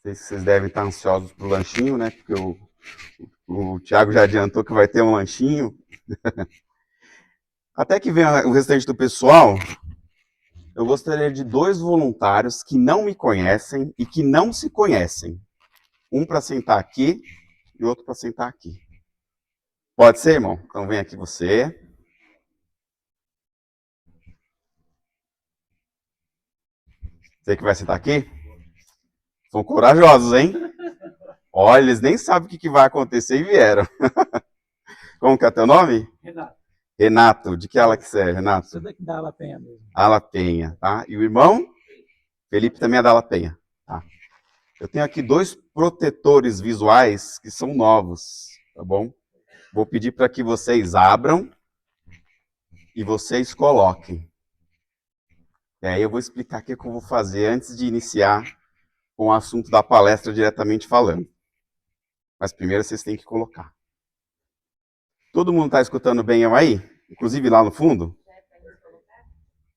sei se vocês devem estar ansiosos pro lanchinho, né? Porque o Thiago já adiantou que vai ter um lanchinho. Até que venha o restante do pessoal, eu gostaria de 2 voluntários que não me conhecem e que não se conhecem. Um para sentar aqui e outro para sentar aqui. Pode ser, irmão? Então vem aqui você. Você que vai sentar aqui? São corajosos, hein? Olha, eles nem sabem o que vai acontecer e vieram. Como que é teu nome? Renato. Renato. De que ala que você é, Renato? Sou daqui da Ala Penha mesmo. Ala Penha, tá? E o irmão? Felipe também é da Ala Penha. Tá. Eu tenho aqui 2 protetores visuais que são novos, tá bom? Vou pedir para que vocês abram e vocês coloquem. E aí eu vou explicar o que eu vou fazer antes de iniciar com o assunto da palestra diretamente falando. Mas primeiro vocês têm que colocar. Todo mundo está escutando bem eu aí? Inclusive lá no fundo?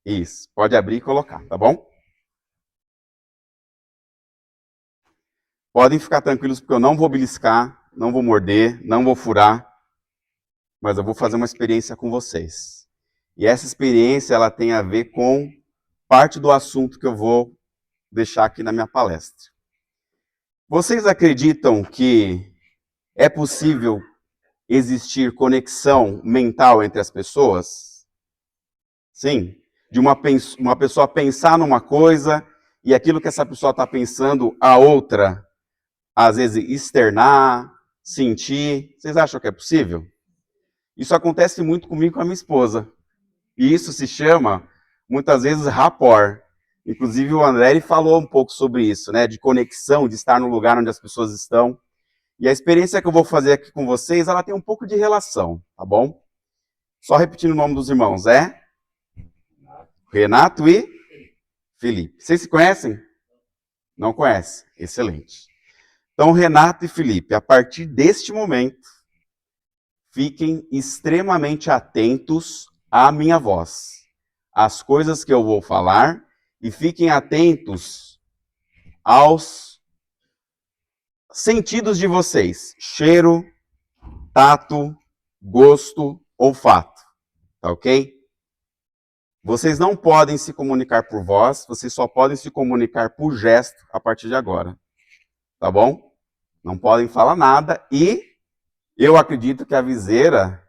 Isso, pode abrir e colocar, tá bom? Podem ficar tranquilos porque eu não vou beliscar, não vou morder, não vou furar, mas eu vou fazer uma experiência com vocês. E essa experiência ela tem a ver com parte do assunto que eu vou deixar aqui na minha palestra. Vocês acreditam que é possível existir conexão mental entre as pessoas? Sim. De uma pessoa pensar numa coisa e aquilo que essa pessoa está pensando, a outra, às vezes, externar, sentir. Vocês acham que é possível? Isso acontece muito comigo e com a minha esposa. E isso se chama, muitas vezes, rapport. Inclusive, o André falou um pouco sobre isso, né? De conexão, de estar no lugar onde as pessoas estão. E a experiência que eu vou fazer aqui com vocês, ela tem um pouco de relação, tá bom? Só repetindo o nome dos irmãos, é? Renato e Felipe. Vocês se conhecem? Não conhecem? Excelente. Então, Renato e Felipe, a partir deste momento, fiquem extremamente atentos à minha voz, às coisas que eu vou falar, e fiquem atentos aos sentidos de vocês: cheiro, tato, gosto, olfato. Tá ok? Vocês não podem se comunicar por voz, vocês só podem se comunicar por gesto a partir de agora. Tá bom? Não podem falar nada e eu acredito que a viseira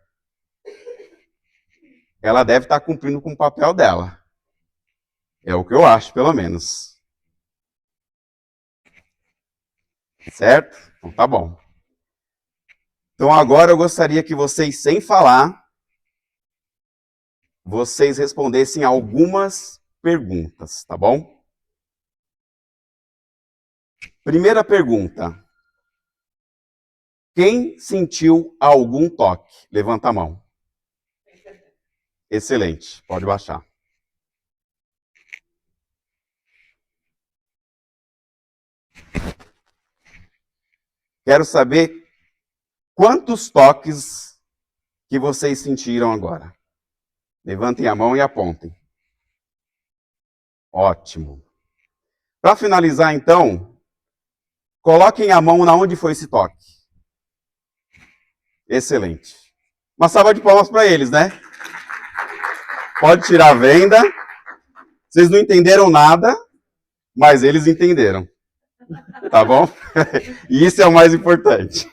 ela deve estar cumprindo com o papel dela. É o que eu acho, pelo menos. Certo? Então tá bom. Então agora eu gostaria que vocês, sem falar, vocês respondessem algumas perguntas, tá bom? Primeira pergunta. Quem sentiu algum toque? Levanta a mão. Excelente, pode baixar. Quero saber quantos toques que vocês sentiram agora. Levantem a mão e apontem. Ótimo. Para finalizar, então, coloquem a mão na onde foi esse toque. Excelente. Uma salva de palmas para eles, né? Pode tirar a venda. Vocês não entenderam nada, mas eles entenderam. Tá bom? E isso é o mais importante.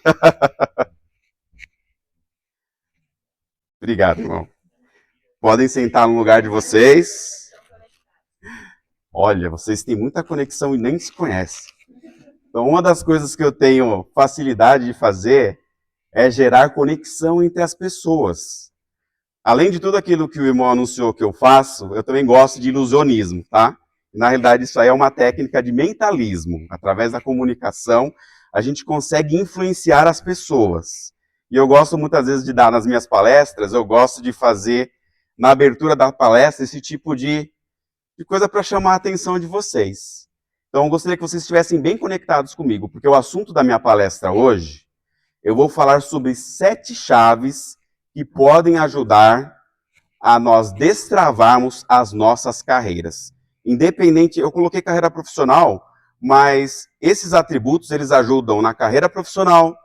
Obrigado, irmão. Podem sentar no lugar de vocês. Olha, vocês têm muita conexão e nem se conhecem. Então, uma das coisas que eu tenho facilidade de fazer é gerar conexão entre as pessoas. Além de tudo aquilo que o irmão anunciou que eu faço, eu também gosto de ilusionismo, tá? Na realidade, isso aí é uma técnica de mentalismo. Através da comunicação, a gente consegue influenciar as pessoas. E eu gosto muitas vezes de dar nas minhas palestras, eu gosto de fazer na abertura da palestra esse tipo de coisa para chamar a atenção de vocês. Então, eu gostaria que vocês estivessem bem conectados comigo, porque o assunto da minha palestra hoje, eu vou falar sobre 7 chaves que podem ajudar a nós destravarmos as nossas carreiras. Independente, eu coloquei carreira profissional, mas esses atributos, eles ajudam na carreira profissional,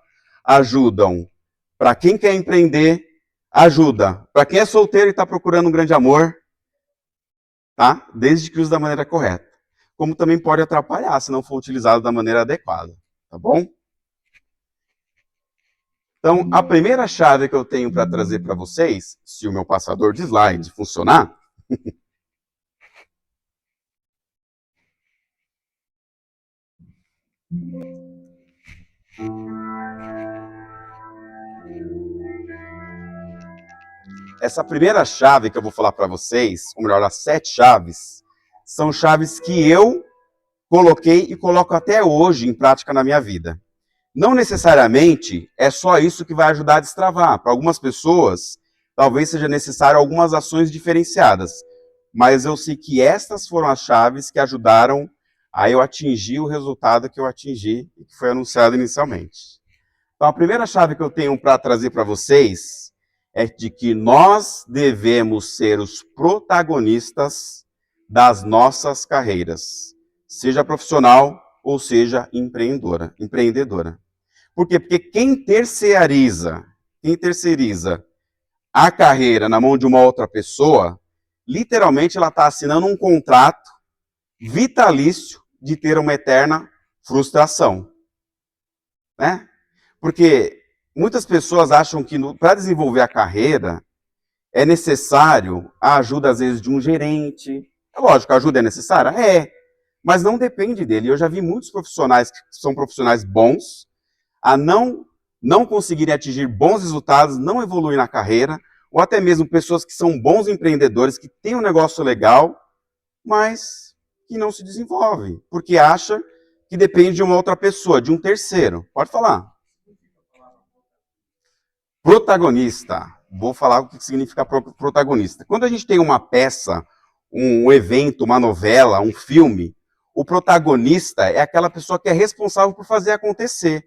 ajudam para quem quer empreender, ajuda para quem é solteiro e está procurando um grande amor, tá? Desde que use da maneira correta. Como também pode atrapalhar se não for utilizado da maneira adequada, tá bom? Então, a primeira chave que eu tenho para trazer para vocês, se o meu passador de slide funcionar, essa primeira chave que eu vou falar para vocês, ou melhor, as 7 chaves, são chaves que eu coloquei e coloco até hoje em prática na minha vida. Não necessariamente é só isso que vai ajudar a destravar. Para algumas pessoas, talvez seja necessário algumas ações diferenciadas. Mas eu sei que estas foram as chaves que ajudaram a eu atingir o resultado que eu atingi e que foi anunciado inicialmente. Então, a primeira chave que eu tenho para trazer para vocês é de que nós devemos ser os protagonistas das nossas carreiras, seja profissional ou seja empreendedora. Por quê? Porque quem terceiriza a carreira na mão de uma outra pessoa, literalmente ela está assinando um contrato vitalício de ter uma eterna frustração, né? Porque muitas pessoas acham que para desenvolver a carreira é necessário a ajuda, às vezes, de um gerente. É lógico, a ajuda é necessária? É, mas não depende dele. Eu já vi muitos profissionais que são profissionais bons a não conseguirem atingir bons resultados, não evoluir na carreira, ou até mesmo pessoas que são bons empreendedores, que têm um negócio legal, mas que não se desenvolvem, porque acha que depende de uma outra pessoa, de um terceiro. Pode falar. Protagonista. Vou falar o que significa protagonista. Quando a gente tem uma peça, um evento, uma novela, um filme, o protagonista é aquela pessoa que é responsável por fazer acontecer.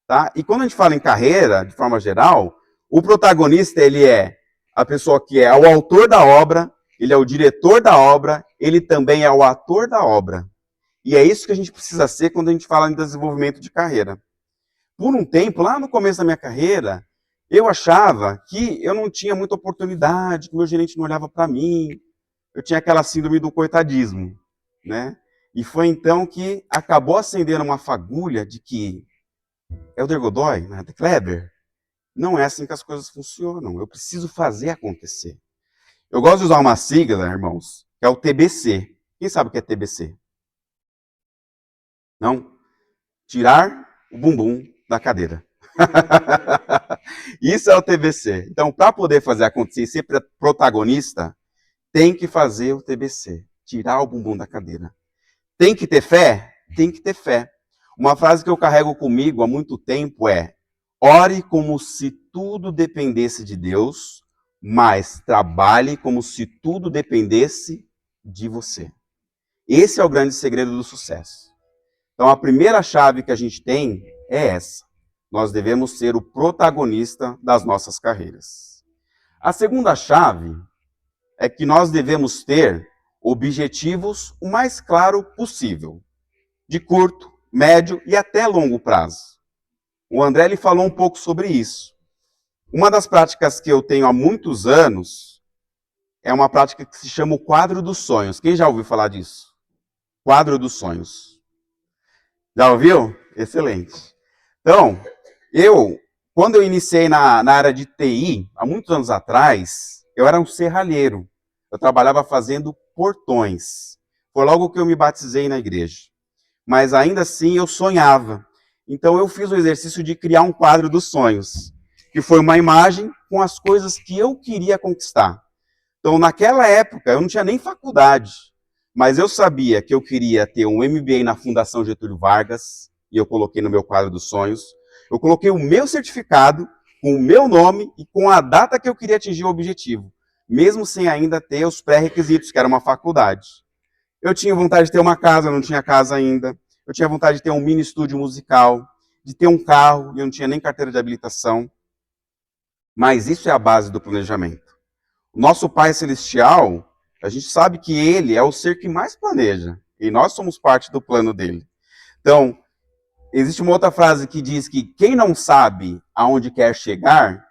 Tá? E quando a gente fala em carreira, de forma geral, o protagonista ele é a pessoa que é o autor da obra, ele é o diretor da obra, ele também é o ator da obra. E é isso que a gente precisa ser quando a gente fala em desenvolvimento de carreira. Por um tempo, lá no começo da minha carreira, eu achava que eu não tinha muita oportunidade, que meu gerente não olhava para mim. Eu tinha aquela síndrome do coitadismo, né? E foi então que acabou acendendo uma fagulha de que Helder Godoy, né, de Kleber, não é assim que as coisas funcionam. Eu preciso fazer acontecer. Eu gosto de usar uma sigla, irmãos, que é o TBC. Quem sabe o que é TBC? Não? Tirar o bumbum da cadeira. Isso é o TBC. Então, para poder fazer acontecer e ser protagonista, tem que fazer o TBC. Tirar o bumbum da cadeira. Tem que ter fé? Tem que ter fé. Uma frase que eu carrego comigo há muito tempo é: ore como se tudo dependesse de Deus, mas trabalhe como se tudo dependesse de você. Esse é o grande segredo do sucesso. Então, a primeira chave que a gente tem é essa. Nós devemos ser o protagonista das nossas carreiras. A segunda chave é que nós devemos ter objetivos o mais claro possível, de curto, médio e até longo prazo. O André ele falou um pouco sobre isso. Uma das práticas que eu tenho há muitos anos é uma prática que se chama o quadro dos sonhos. Quem já ouviu falar disso? Quadro dos sonhos. Já ouviu? Excelente. Então, quando eu iniciei na área de TI, há muitos anos atrás, eu era um serralheiro. Eu trabalhava fazendo portões. Foi logo que eu me batizei na igreja. Mas ainda assim eu sonhava. Então eu fiz o exercício de criar um quadro dos sonhos, que foi uma imagem com as coisas que eu queria conquistar. Então naquela época eu não tinha nem faculdade, mas eu sabia que eu queria ter um MBA na Fundação Getúlio Vargas, e eu coloquei no meu quadro dos sonhos. Eu coloquei o meu certificado com o meu nome e com a data que eu queria atingir o objetivo, mesmo sem ainda ter os pré-requisitos, que era uma faculdade. Eu tinha vontade de ter uma casa, eu não tinha casa ainda. Eu tinha vontade de ter um mini estúdio musical, de ter um carro, e eu não tinha nem carteira de habilitação. Mas isso é a base do planejamento. O nosso Pai Celestial, a gente sabe que Ele é o ser que mais planeja, e nós somos parte do plano dele. Então, existe uma outra frase que diz que quem não sabe aonde quer chegar,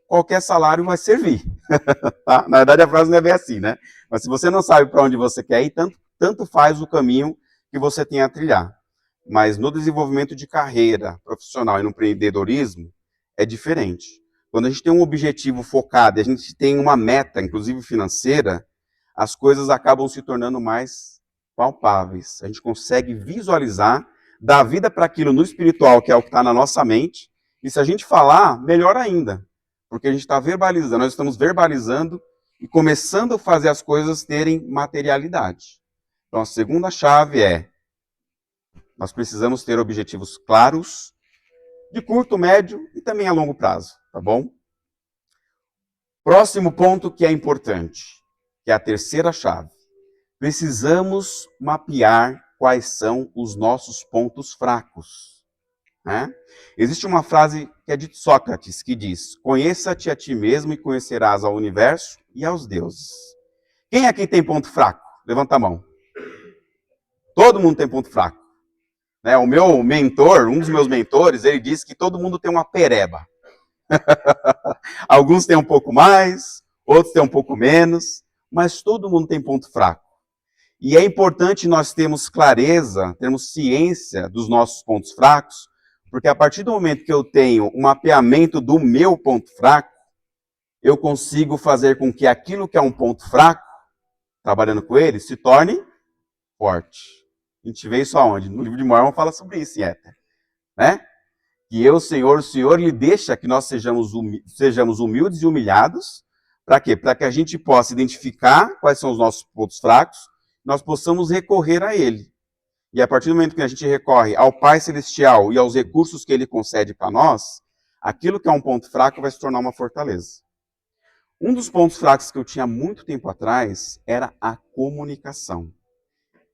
qualquer salário vai servir. Tá? Na verdade, a frase não é bem assim, né? Mas se você não sabe para onde você quer ir, tanto faz o caminho que você tem a trilhar. Mas no desenvolvimento de carreira profissional e no empreendedorismo, é diferente. Quando a gente tem um objetivo focado, a gente tem uma meta, inclusive financeira, as coisas acabam se tornando mais palpáveis. A gente consegue visualizar, dar vida para aquilo no espiritual, que é o que está na nossa mente, e se a gente falar, melhor ainda, porque a gente está verbalizando, nós estamos verbalizando e começando a fazer as coisas terem materialidade. Então, a segunda chave é, nós precisamos ter objetivos claros, de curto, médio e também a longo prazo, tá bom? Próximo ponto que é importante, que é a terceira chave. Precisamos mapear quais são os nossos pontos fracos. Né? Existe uma frase que é de Sócrates, que diz, conheça-te a ti mesmo e conhecerás ao universo e aos deuses. Quem aqui tem ponto fraco? Levanta a mão. Todo mundo tem ponto fraco. Né? O meu mentor, um dos meus mentores, ele disse que todo mundo tem uma pereba. Alguns têm um pouco mais, outros têm um pouco menos, mas todo mundo tem ponto fraco. E é importante nós termos clareza, termos ciência dos nossos pontos fracos, porque a partir do momento que eu tenho um mapeamento do meu ponto fraco, eu consigo fazer com que aquilo que é um ponto fraco, trabalhando com ele, se torne forte. A gente vê isso aonde? No livro de Mormon fala sobre isso, em Éter. Né? Que eu, Senhor, o Senhor lhe deixa que nós sejamos humildes e humilhados. Para quê? Para que a gente possa identificar quais são os nossos pontos fracos, nós possamos recorrer a Ele. E a partir do momento que a gente recorre ao Pai Celestial e aos recursos que Ele concede para nós, aquilo que é um ponto fraco vai se tornar uma fortaleza. Um dos pontos fracos que eu tinha muito tempo atrás era a comunicação.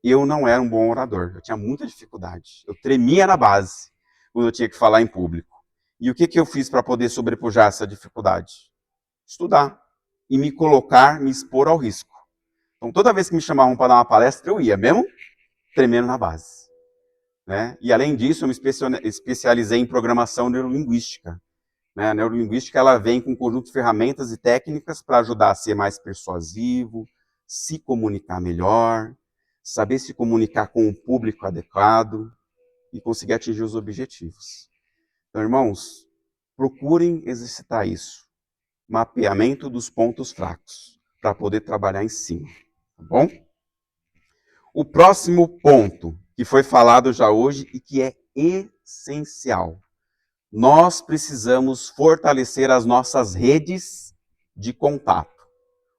Eu não era um bom orador, eu tinha muita dificuldade. Eu tremia na base quando eu tinha que falar em público. E o que eu fiz para poder sobrepujar essa dificuldade? Estudar e me colocar, me expor ao risco. Então, toda vez que me chamavam para dar uma palestra, eu ia, mesmo tremendo na base. Né? E, além disso, eu me especializei em programação neurolinguística. Né? A neurolinguística ela vem com um conjunto de ferramentas e técnicas para ajudar a ser mais persuasivo, se comunicar melhor, saber se comunicar com o público adequado e conseguir atingir os objetivos. Então, irmãos, procurem exercitar isso. Mapeamento dos pontos fracos, para poder trabalhar em cima. Tá bom? O próximo ponto, que foi falado já hoje e que é essencial. Nós precisamos fortalecer as nossas redes de contato.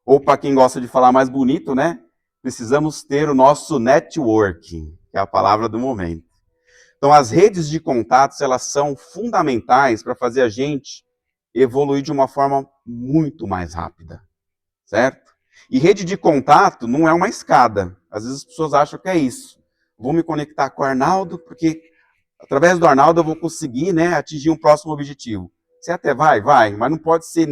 Ou, para quem gosta de falar mais bonito, né? Precisamos ter o nosso networking, que é a palavra do momento. Então, as redes de contatos, elas são fundamentais para fazer a gente evoluir de uma forma muito mais rápida, certo? E rede de contato não é uma escada. Às vezes as pessoas acham que é isso. Vou me conectar com o Arnaldo, porque através do Arnaldo eu vou conseguir, né, atingir um próximo objetivo. Você até vai, mas não pode ser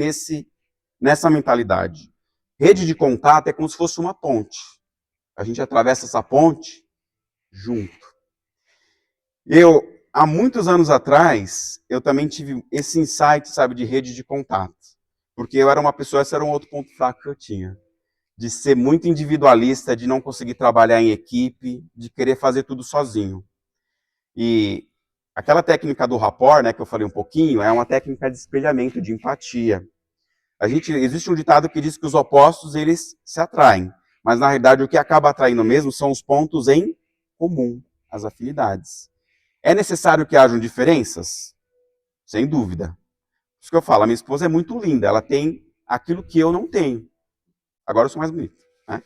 nessa mentalidade. Rede de contato é como se fosse uma ponte. A gente atravessa essa ponte junto. Há muitos anos atrás, eu também tive esse insight, sabe, de rede de contato. Porque eu era uma pessoa, esse era um outro ponto fraco que eu tinha. De ser muito individualista, de não conseguir trabalhar em equipe, de querer fazer tudo sozinho. E aquela técnica do rapport, né, que eu falei um pouquinho, é uma técnica de espelhamento, de empatia. Existe um ditado que diz que os opostos, eles se atraem. Mas, na realidade, o que acaba atraindo mesmo são os pontos em comum, as afinidades. É necessário que hajam diferenças? Sem dúvida. Isso que eu falo, a minha esposa é muito linda, ela tem aquilo que eu não tenho. Agora eu sou mais bonito. Né?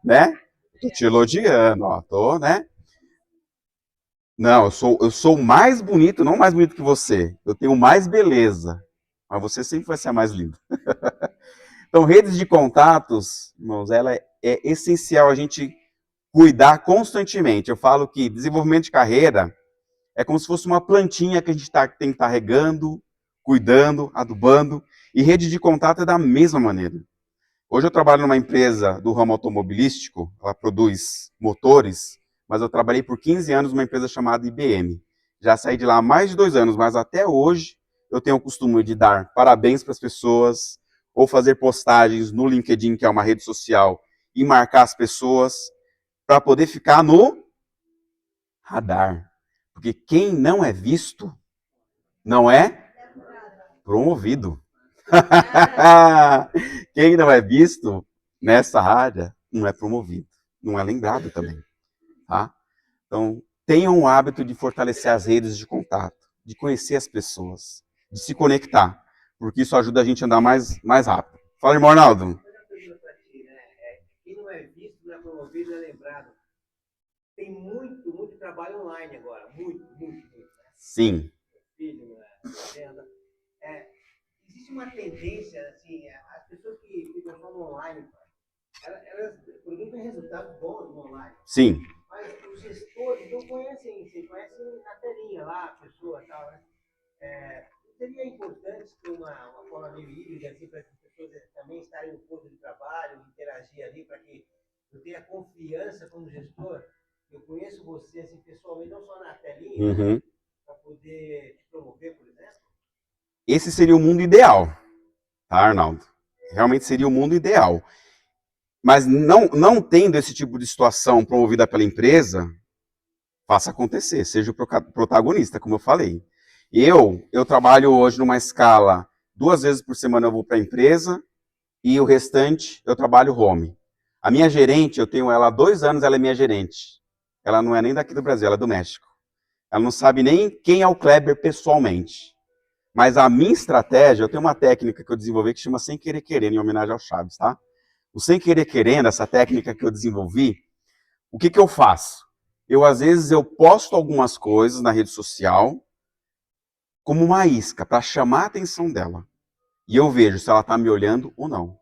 Né? Tô te elogiando, ó, né? Não, eu sou mais bonito, não mais bonito que você. Eu tenho mais beleza. Mas você sempre vai ser a mais linda. Então, redes de contatos, irmãos, ela é essencial a gente cuidar constantemente. Eu falo que desenvolvimento de carreira é como se fosse uma plantinha que a gente tem que estar regando, cuidando, adubando. E rede de contato é da mesma maneira. Hoje eu trabalho numa empresa do ramo automobilístico, ela produz motores, mas eu trabalhei por 15 anos numa empresa chamada IBM. Já saí de lá há mais de 2 anos, mas até hoje eu tenho o costume de dar parabéns para as pessoas, ou fazer postagens no LinkedIn, que é uma rede social, e marcar as pessoas para poder ficar no radar. Porque quem não é visto não é promovido. Quem não é visto nessa área não é promovido, não é lembrado também, tá? Então, tenham o hábito de fortalecer as redes de contato, de conhecer as pessoas, de se conectar, porque isso ajuda a gente a andar mais rápido. Fala, irmão Arnaldo. Quem não é visto, não é promovido, não é lembrado. Tem muito trabalho online agora, muito. Sim. Filho, venda. Existe uma tendência, assim, as pessoas que ficam só no online, elas produzem resultados bons no online. Sim. Mas os gestores não conhecem isso, conhecem na telinha lá, a pessoa e tal, né? Seria importante ter uma forma meio híbrida, assim, para as pessoas também estarem no posto de trabalho, interagir ali, para que eu tenha confiança como gestor. Eu conheço você assim, pessoalmente, não só na telinha, né? Para poder te promover, por exemplo. Esse seria o mundo ideal, tá, Arnaldo? Realmente seria o mundo ideal. Mas não tendo esse tipo de situação promovida pela empresa, faça acontecer, seja o protagonista, como eu falei. Eu trabalho hoje numa escala, 2 vezes por semana eu vou para a empresa e o restante eu trabalho home. A minha gerente, eu tenho ela há 2 anos, ela é minha gerente. Ela não é nem daqui do Brasil, ela é do México. Ela não sabe nem quem é o Kleber pessoalmente. Mas a minha estratégia, eu tenho uma técnica que eu desenvolvi que chama Sem Querer Querendo, em homenagem ao Chaves, tá? O Sem Querer Querendo, essa técnica que eu desenvolvi, o que eu faço? Às vezes, eu posto algumas coisas na rede social como uma isca, para chamar a atenção dela. E eu vejo se ela está me olhando ou não.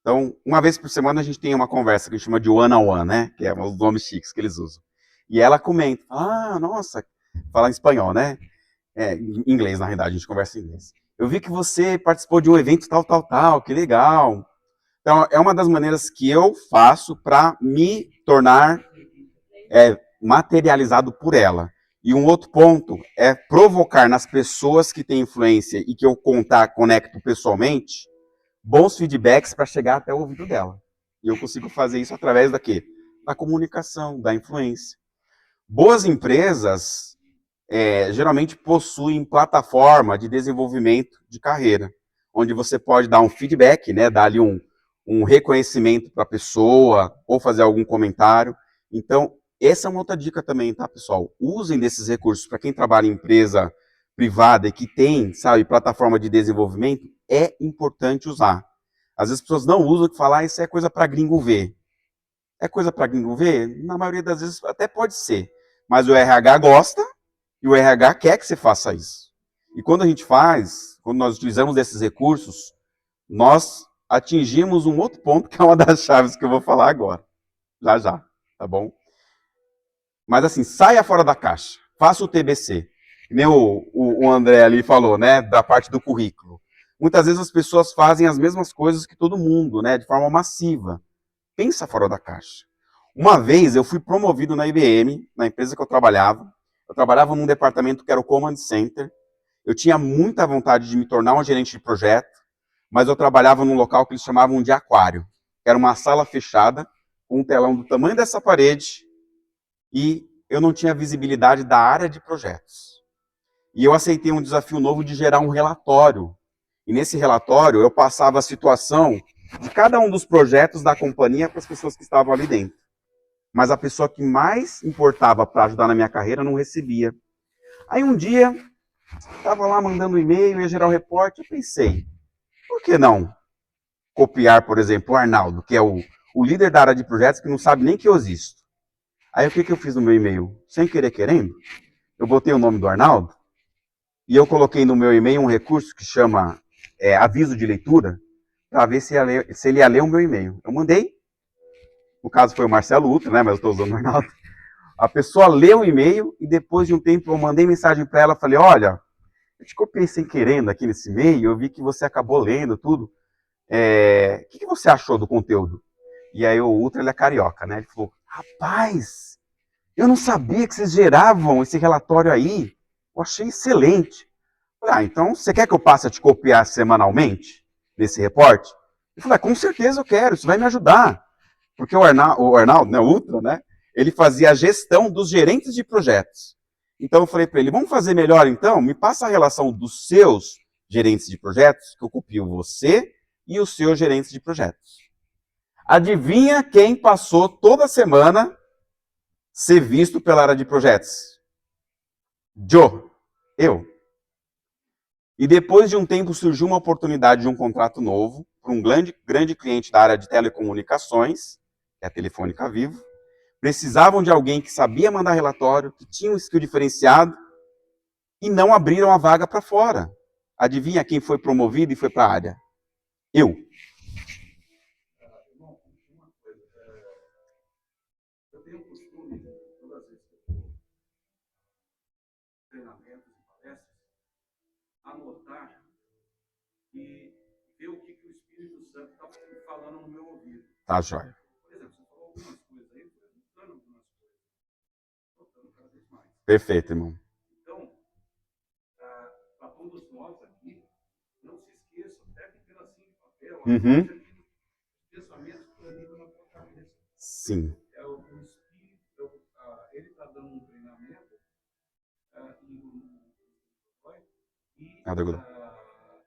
Então, uma vez por semana, a gente tem uma conversa que a gente chama de one-on-one, né? Que é os nomes chiques que eles usam. E ela comenta, nossa, fala em espanhol, né? Em inglês, na realidade, a gente conversa em inglês. Eu vi que você participou de um evento tal, que legal. Então, é uma das maneiras que eu faço para me tornar materializado por ela. E um outro ponto é provocar nas pessoas que têm influência e que eu conecto pessoalmente, bons feedbacks para chegar até o ouvido dela. E eu consigo fazer isso através da quê? Da comunicação, da influência. Boas empresas geralmente possuem plataforma de desenvolvimento de carreira, onde você pode dar um feedback, né, dar ali um reconhecimento para a pessoa, ou fazer algum comentário. Então, essa é uma outra dica também, tá, pessoal? Usem desses recursos para quem trabalha em empresa privada e que tem, sabe, plataforma de desenvolvimento, é importante usar. Às vezes as pessoas não usam e falam, isso é coisa para gringo ver. É coisa para gringo ver? Na maioria das vezes até pode ser. Mas o RH gosta e o RH quer que você faça isso. E quando a gente faz, quando nós utilizamos desses recursos, nós atingimos um outro ponto que é uma das chaves que eu vou falar agora. Já, tá bom? Mas assim, saia fora da caixa. Faça o TBC. Nem o André ali falou, né, da parte do currículo. Muitas vezes as pessoas fazem as mesmas coisas que todo mundo, né, de forma massiva. Pensa fora da caixa. Uma vez eu fui promovido na IBM, na empresa que eu trabalhava. Eu trabalhava num departamento que era o Command Center. Eu tinha muita vontade de me tornar um gerente de projeto, mas eu trabalhava num local que eles chamavam de aquário. Era uma sala fechada, com um telão do tamanho dessa parede, e eu não tinha visibilidade da área de projetos. E eu aceitei um desafio novo de gerar um relatório. E nesse relatório eu passava a situação de cada um dos projetos da companhia para as pessoas que estavam ali dentro. Mas a pessoa que mais importava para ajudar na minha carreira não recebia. Aí um dia, estava lá mandando um e-mail, ia gerar um reporte, eu pensei, por que não copiar, por exemplo, o Arnaldo, que é o líder da área de projetos que não sabe nem que eu existo. Aí o que eu fiz no meu e-mail? Sem querer querendo, eu botei o nome do Arnaldo e eu coloquei no meu e-mail um recurso que chama aviso de leitura, para ver se ele ia ler o meu e-mail. Eu mandei, no caso foi o Marcelo Utra, né, mas eu estou usando o Arnaldo. A pessoa leu o e-mail e depois de um tempo eu mandei mensagem para ela, falei, olha, eu te copiei sem querendo aqui nesse e-mail, eu vi que você acabou lendo tudo. O que você achou do conteúdo? E aí o Ultra, ele é carioca, né? Ele falou, rapaz, Eu não sabia que vocês geravam esse relatório aí. Eu achei excelente. Falei, então você quer que eu passe a te copiar semanalmente nesse reporte? Eu falei, com certeza eu quero, isso vai me ajudar. Porque o Arnaldo, né, o Ultra, né, ele fazia a gestão dos gerentes de projetos. Então eu falei para ele, vamos fazer melhor então? Me passa a relação dos seus gerentes de projetos, que eu copio você e os seus gerentes de projetos. Adivinha quem passou toda semana ser visto pela área de projetos? Joe, eu. E depois de um tempo surgiu uma oportunidade de um contrato novo para um grande cliente da área de telecomunicações, que é a Telefônica Vivo. Precisavam de alguém que sabia mandar relatório, que tinha um skill diferenciado, e não abriram a vaga para fora. Adivinha quem foi promovido e foi para a área? Eu. Eu tenho o costume, todas as vezes que eu vou treinamentos e palestras, anotar e ver o que o Espírito Santo está falando no meu ouvido. Tá, joia. Por exemplo, você falou algumas coisas aí, eu estou anotando algumas coisas, anotando cada vez mais. Perfeito, irmão. Então, para todos nós aqui, não se esqueçam, pegue um pedacinho de papel, os pensamentos que estão na tua cabeça. Sim. O Espírito, ele está dando um treinamento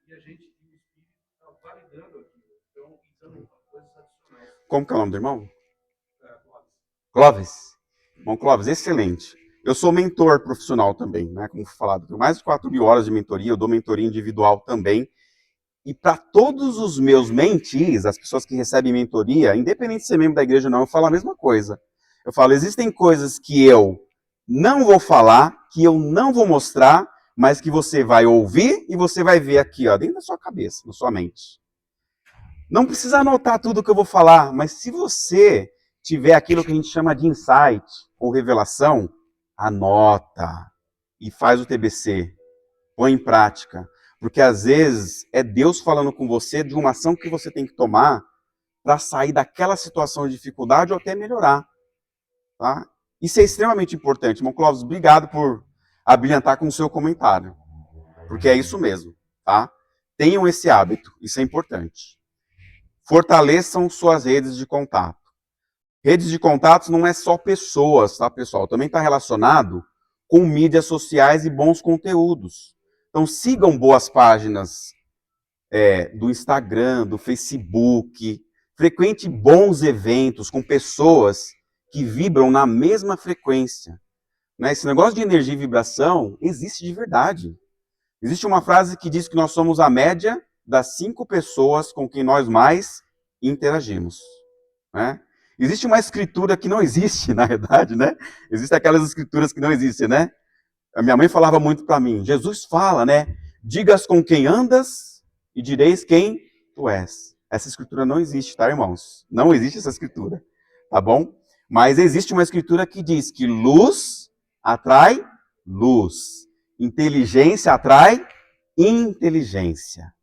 e a gente, o Espírito, está validando aquilo, então, e dando coisas adicionais. Como que é o nome do irmão? Clóvis. Bom, Clóvis, excelente. Eu sou mentor profissional também, né? Como foi falado, tenho mais de 4.000 horas de mentoria, eu dou mentoria individual também. E para todos os meus mentees, as pessoas que recebem mentoria, independente de ser membro da igreja ou não, eu falo a mesma coisa. Eu falo, existem coisas que eu não vou falar, que eu não vou mostrar, mas que você vai ouvir e você vai ver aqui, ó, dentro da sua cabeça, na sua mente. Não precisa anotar tudo que eu vou falar, mas se você tiver aquilo que a gente chama de insight ou revelação, anota e faz o TBC, põe em prática. Porque às vezes é Deus falando com você de uma ação que você tem que tomar para sair daquela situação de dificuldade ou até melhorar. Tá? Isso é extremamente importante. Irmão Clóvis, obrigado por abrilhantar com o seu comentário. Porque é isso mesmo. Tá? Tenham esse hábito, isso é importante. Fortaleçam suas redes de contato. Redes de contatos não é só pessoas, tá, pessoal? Também está relacionado com mídias sociais e bons conteúdos. Então, sigam boas páginas do Instagram, do Facebook. Frequente bons eventos com pessoas que vibram na mesma frequência. Né? Esse negócio de energia e vibração existe de verdade. Existe uma frase que diz que nós somos a média das 5 pessoas com quem nós mais interagimos. Né? Existe uma escritura que não existe, na verdade, né? Existem aquelas escrituras que não existem, né? A minha mãe falava muito para mim, Jesus fala, né? Digas com quem andas e direis quem tu és. Essa escritura não existe, tá, irmãos? Não existe essa escritura, tá bom? Mas existe uma escritura que diz que luz atrai luz. Inteligência atrai inteligência.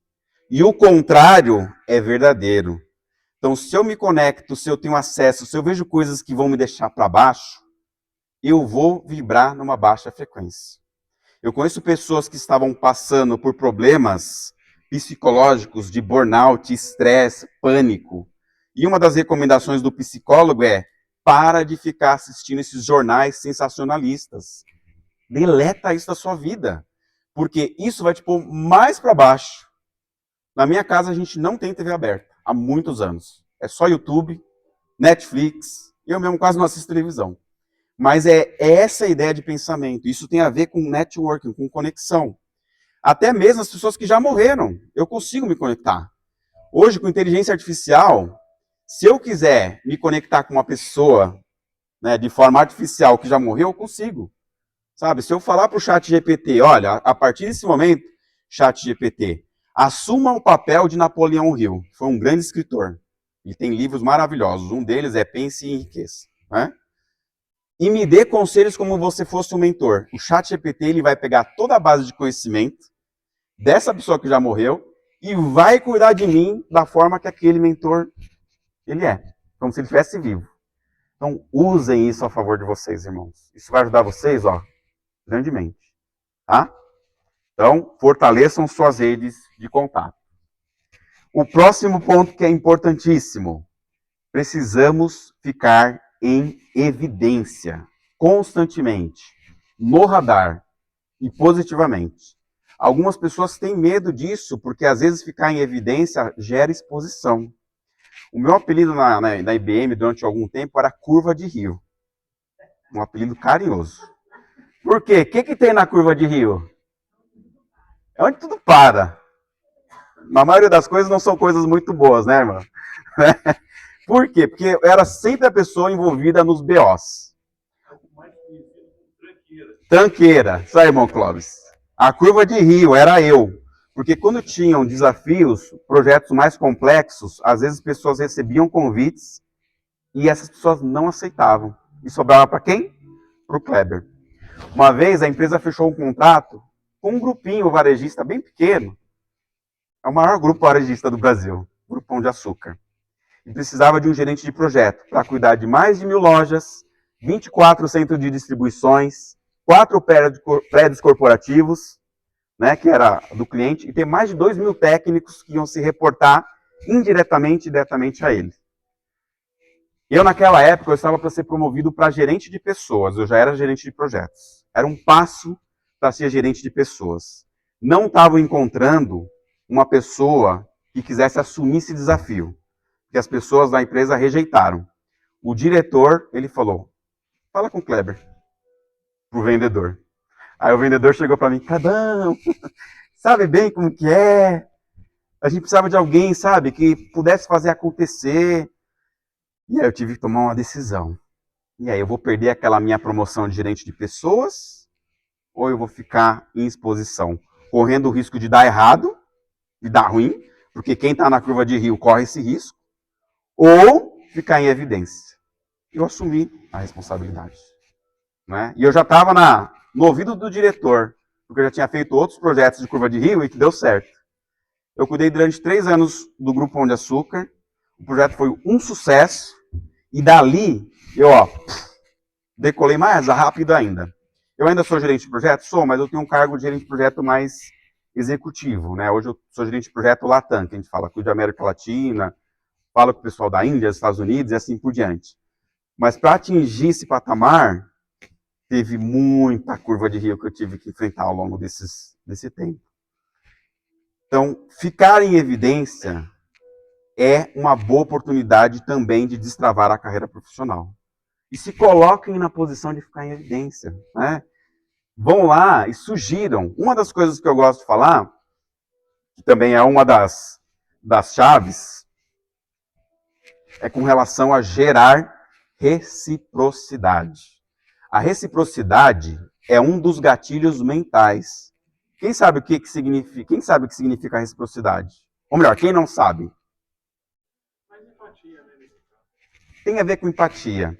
E o contrário é verdadeiro. Então, se eu me conecto, se eu tenho acesso, se eu vejo coisas que vão me deixar para baixo, eu vou vibrar numa baixa frequência. Eu conheço pessoas que estavam passando por problemas psicológicos de burnout, estresse, pânico. E uma das recomendações do psicólogo é: para de ficar assistindo esses jornais sensacionalistas. Deleta isso da sua vida, porque isso vai te pôr mais para baixo. Na minha casa a gente não tem TV aberta há muitos anos. É só YouTube, Netflix. Eu mesmo quase não assisto televisão. Mas é essa a ideia de pensamento. Isso tem a ver com networking, com conexão. Até mesmo as pessoas que já morreram, eu consigo me conectar. Hoje, com inteligência artificial, se eu quiser me conectar com uma pessoa, né, de forma artificial que já morreu, eu consigo. Sabe? Se eu falar para o ChatGPT, olha, a partir desse momento, ChatGPT, assuma o papel de Napoleão Hill, que foi um grande escritor. Ele tem livros maravilhosos. Um deles é Pense e Enriqueça. Né? E me dê conselhos como você fosse um mentor. O ChatGPT ele vai pegar toda a base de conhecimento dessa pessoa que já morreu e vai cuidar de mim da forma que aquele mentor ele é, como se ele estivesse vivo. Então, usem isso a favor de vocês, irmãos. Isso vai ajudar vocês, ó, grandemente, tá? Então, fortaleçam suas redes de contato. O próximo ponto que é importantíssimo. Precisamos ficar em evidência, constantemente, no radar e positivamente. Algumas pessoas têm medo disso, porque às vezes ficar em evidência gera exposição. O meu apelido na IBM durante algum tempo era Curva de Rio. Um apelido carinhoso. Por quê? O que tem na Curva de Rio? É onde tudo para. Na maioria das coisas não são coisas muito boas, né, irmão? Por quê? Porque eu era sempre a pessoa envolvida nos BOs. Mais conhecido como tranqueira. Tanqueira. Isso aí, irmão Clóvis. A Curva de Rio era eu. Porque quando tinham desafios, projetos mais complexos, às vezes pessoas recebiam convites e essas pessoas não aceitavam. E sobrava para quem? Para o Kleber. Uma vez a empresa fechou um contrato com um grupinho varejista bem pequeno. É o maior grupo varejista do Brasil, Grupo Pão de Açúcar. E precisava de um gerente de projeto para cuidar de mais de 1.000 lojas, 24 centros de distribuições, 4 prédios corporativos, né, que era do cliente, e ter mais de 2.000 técnicos que iam se reportar indiretamente e diretamente a ele. Eu, naquela época, eu estava para ser promovido para gerente de pessoas. Eu já era gerente de projetos. Era um passo para ser gerente de pessoas. Não estava encontrando uma pessoa que quisesse assumir esse desafio, que as pessoas da empresa rejeitaram. O diretor, ele falou, fala com o Kleber, pro vendedor. Aí o vendedor chegou para mim, Clebão, sabe bem como que é? A gente precisava de alguém, sabe, que pudesse fazer acontecer. E aí eu tive que tomar uma decisão. E aí, eu vou perder aquela minha promoção de gerente de pessoas? Ou eu vou ficar em exposição? Correndo o risco de dar errado, de dar ruim, porque quem está na curva de rio corre esse risco. Ou ficar em evidência. Eu assumi a responsabilidade. Né? E eu já estava no ouvido do diretor, porque eu já tinha feito outros projetos de curva de rio e que deu certo. Eu cuidei durante 3 anos do Grupo Pão de Açúcar. O projeto foi um sucesso. E dali, eu decolei mais rápido ainda. Eu ainda sou gerente de projeto? Sou, mas eu tenho um cargo de gerente de projeto mais executivo. Né? Hoje eu sou gerente de projeto Latam, que a gente fala, cuido da América Latina, falo com o pessoal da Índia, dos Estados Unidos e assim por diante. Mas para atingir esse patamar, teve muita curva de rio que eu tive que enfrentar ao longo desse tempo. Então, ficar em evidência é uma boa oportunidade também de destravar a carreira profissional. E se coloquem na posição de ficar em evidência. Né? Vão lá e sugiram. Uma das coisas que eu gosto de falar, que também é uma das chaves, é com relação a gerar reciprocidade. A reciprocidade é um dos gatilhos mentais. Quem sabe o que significa? Quem sabe o que significa reciprocidade? Ou melhor, quem não sabe? Tem a ver com empatia.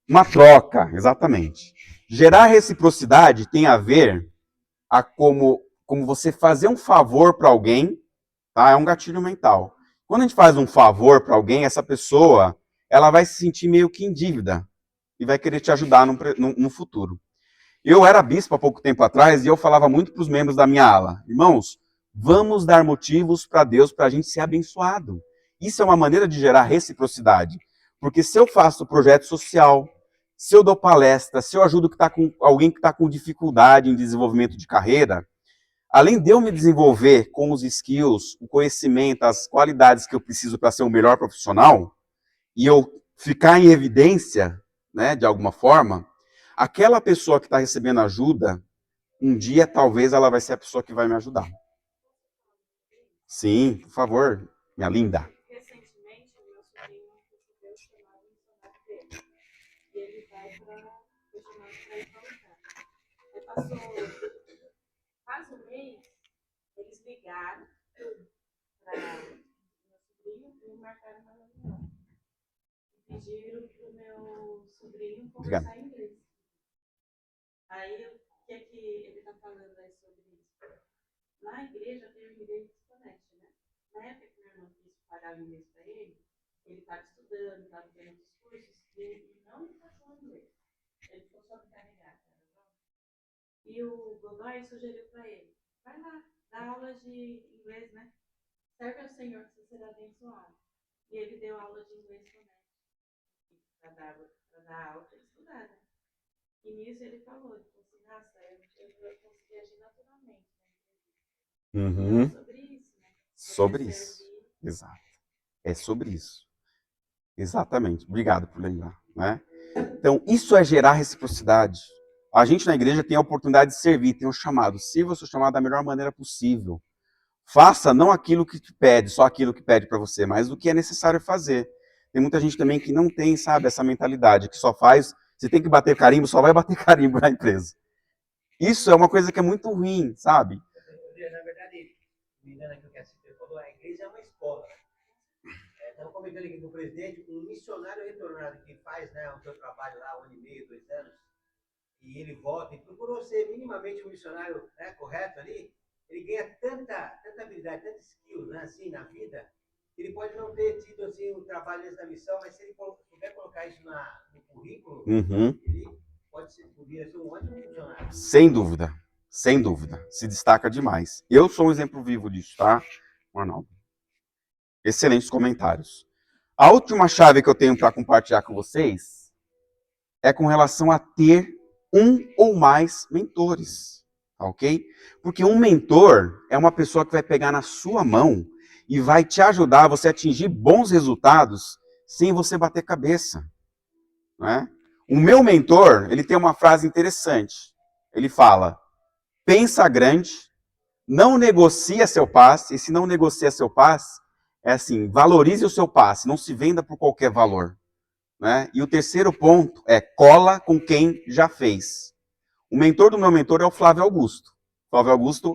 Uma troca, exatamente. Gerar reciprocidade tem a ver a como você fazer um favor para alguém, tá? É um gatilho mental. Quando a gente faz um favor para alguém, essa pessoa, ela vai se sentir meio que em dívida e vai querer te ajudar no futuro. Eu era bispo há pouco tempo atrás e eu falava muito para os membros da minha ala, irmãos, vamos dar motivos para Deus para a gente ser abençoado. Isso é uma maneira de gerar reciprocidade. Porque se eu faço projeto social, se eu dou palestra, se eu ajudo alguém que está com dificuldade em desenvolvimento de carreira, além de eu me desenvolver com os skills, o conhecimento, as qualidades que eu preciso para ser um melhor profissional, e eu ficar em evidência, né, de alguma forma, aquela pessoa que está recebendo ajuda, um dia talvez ela vai ser a pessoa que vai me ajudar. Sim, por favor, minha linda. Recentemente, o meu sobrinho recebeu o chamado missionário dele. E ele vai foi chamado para ir para lutar. Passou quase um mês, eles ligaram para meu sobrinho e me marcaram uma reunião. E pediram para o meu sobrinho conversar em inglês. Aí, o que é que ele está falando aí sobre isso? Na igreja tem o inglês Desconect, né? Na época que meu irmão quis pagar o inglês para ele estava estudando, estava tendo outros cursos, e E o Godoy sugeriu para ele, vai lá, dá aula de inglês, né? Serve ao Senhor que você será abençoado. E ele deu aula de inglês para dar aula para estudar, né? E nisso ele falou assim, nossa, eu consegui agir naturalmente. Uhum. Então, sobre isso, né? Sobre Você isso. servir. Exato. É sobre isso. Exatamente. Obrigado por lembrar, né? Então, isso é gerar reciprocidade. A gente na igreja tem a oportunidade de servir, tem um chamado. Sirva o seu chamado da melhor maneira possível. Faça não aquilo que te pede, só aquilo que pede para você, mas o que é necessário fazer. Tem muita gente também que não tem, sabe, essa mentalidade, que só faz, se tem que bater carimbo, só vai bater carimbo na empresa. Isso é uma coisa que é muito ruim, sabe? Na verdade, mirando aqui o que a Cícera falou, a igreja é uma escola. Estava comentando aqui com o presidente, um missionário retornado que faz, né, o seu trabalho lá, 1 ano e meio, 2 anos, e ele volta e procurou ser minimamente um missionário, né, correto ali, ele ganha tanta habilidade, tanta skill, né, assim, na vida, que ele pode não ter tido assim, um trabalho nessa da missão, mas se ele puder colocar isso no currículo, Uhum. ele pode vir a ser um ótimo funcionário. Sem dúvida. Sem dúvida. Se destaca demais. Eu sou um exemplo vivo disso, tá, Arnaldo? Excelentes comentários. A última chave que eu tenho para compartilhar com vocês é com relação a ter um ou mais mentores, ok? Porque um mentor é uma pessoa que vai pegar na sua mão e vai te ajudar a você atingir bons resultados sem você bater cabeça, né? O meu mentor, ele tem uma frase interessante. Ele fala, pensa grande, não negocia seu passe, e se não negocia seu passe, é assim, valorize o seu passe, não se venda por qualquer valor, né? E o terceiro ponto é cola com quem já fez. O mentor do meu mentor é o Flávio Augusto. Flávio Augusto,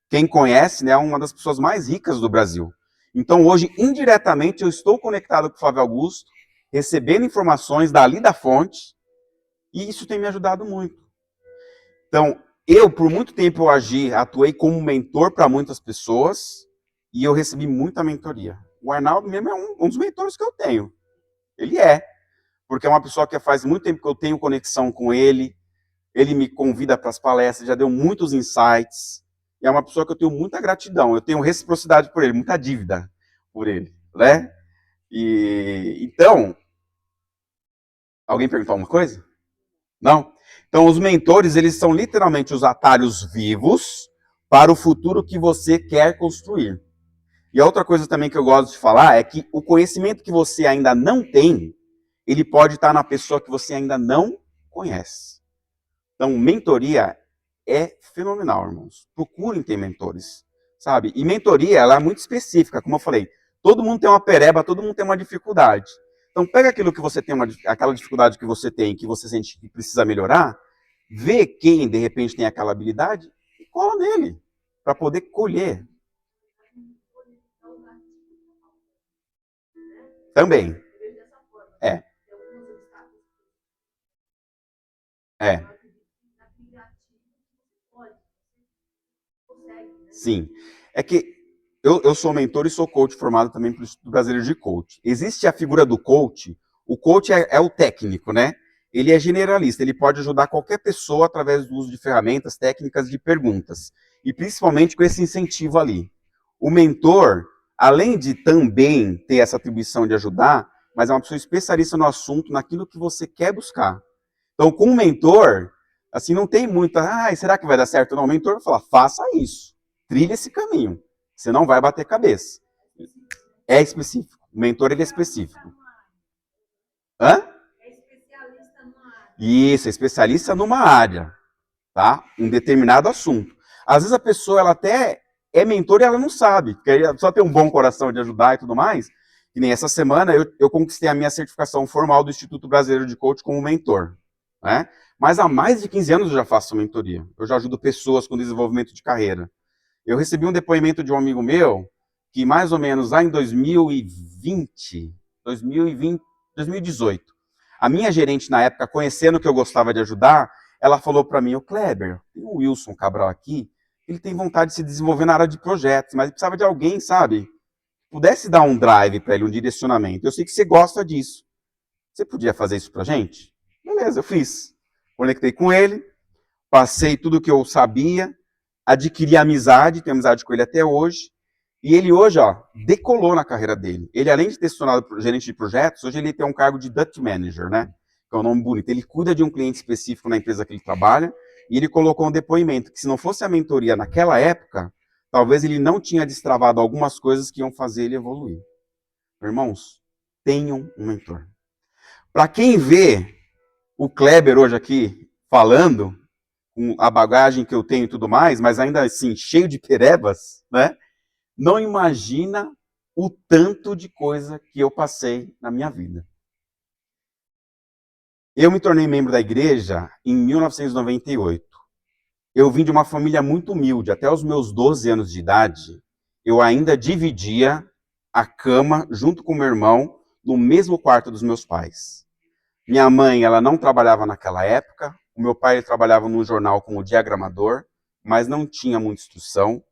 quem conhece, né, é uma das pessoas mais ricas do Brasil. Então hoje, indiretamente, eu estou conectado com o Flávio Augusto, recebendo informações dali da fonte, e isso tem me ajudado muito. Então, eu, por muito tempo, atuei como mentor para muitas pessoas, e eu recebi muita mentoria. O Arnaldo mesmo é um dos mentores que eu tenho. Ele é, porque é uma pessoa que faz muito tempo que eu tenho conexão com ele, ele me convida para as palestras, já deu muitos insights, e é uma pessoa que eu tenho muita gratidão, eu tenho reciprocidade por ele, muita dívida por ele, né? E então, alguém perguntou alguma coisa? Não? Então, os mentores, eles são literalmente os atalhos vivos para o futuro que você quer construir. E a outra coisa também que eu gosto de falar é que o conhecimento que você ainda não tem, ele pode estar na pessoa que você ainda não conhece. Então, mentoria é fenomenal, irmãos. Procurem ter mentores, sabe? E mentoria, ela é muito específica, como eu falei. Todo mundo tem uma pereba, todo mundo tem uma dificuldade. Então, pega aquilo que você tem, aquela dificuldade que você tem, que você sente que precisa melhorar, vê quem, de repente, tem aquela habilidade e cola nele, para poder colher. Também. É. É. Sim. É que eu sou mentor e sou coach formado também pelo Instituto Brasileiro de Coach. Existe a figura do coach. O coach é o técnico, né? Ele é generalista, ele pode ajudar qualquer pessoa através do uso de ferramentas, técnicas, de perguntas. E principalmente com esse incentivo ali. O mentor, além de também ter essa atribuição de ajudar, mas é uma pessoa especialista no assunto, naquilo que você quer buscar. Então, com o mentor, assim, não tem muita, será que vai dar certo? Não, o mentor fala, faça isso, trilhe esse caminho, você não vai bater cabeça. É específico, o mentor, ele é específico. Hã? É especialista numa área. Isso, é especialista numa área, tá? Um determinado assunto. Às vezes a pessoa, ela até é mentor e ela não sabe, porque ela só tem um bom coração de ajudar e tudo mais. E nem essa semana eu conquistei a minha certificação formal do Instituto Brasileiro de Coach como mentor, né? Mas há mais de 15 anos eu já faço mentoria. Eu já ajudo pessoas com desenvolvimento de carreira. Eu recebi um depoimento de um amigo meu, que mais ou menos lá em 2018, a minha gerente na época, conhecendo que eu gostava de ajudar, ela falou para mim, Kleber, tem o Wilson Cabral aqui, ele tem vontade de se desenvolver na área de projetos, mas precisava de alguém, sabe, pudesse dar um drive para ele, um direcionamento. Eu sei que você gosta disso. Você podia fazer isso pra gente? Beleza, eu fiz. Conectei com ele. passei tudo o que eu sabia, adquiri amizade, tenho amizade com ele até hoje, e ele hoje, ó, decolou na carreira dele. Ele, além de ter se tornado gerente de projetos, hoje ele tem um cargo de Duct Manager, né? Que é um nome bonito. Ele cuida de um cliente específico na empresa que ele trabalha, e ele colocou um depoimento que se não fosse a mentoria naquela época, talvez ele não tinha destravado algumas coisas que iam fazer ele evoluir. Irmãos, tenham um mentor. Para quem vê o Kleber hoje aqui falando, com a bagagem que eu tenho e tudo mais, mas ainda assim cheio de perebas, né? Não imagina o tanto de coisa que eu passei na minha vida. Eu me tornei membro da igreja em 1998. Eu vim de uma família muito humilde. Até os meus 12 anos de idade, eu ainda dividia a cama junto com meu irmão no mesmo quarto dos meus pais. Minha mãe, ela não trabalhava naquela época. O meu pai ele trabalhava num jornal como diagramador, mas não tinha muita instrução.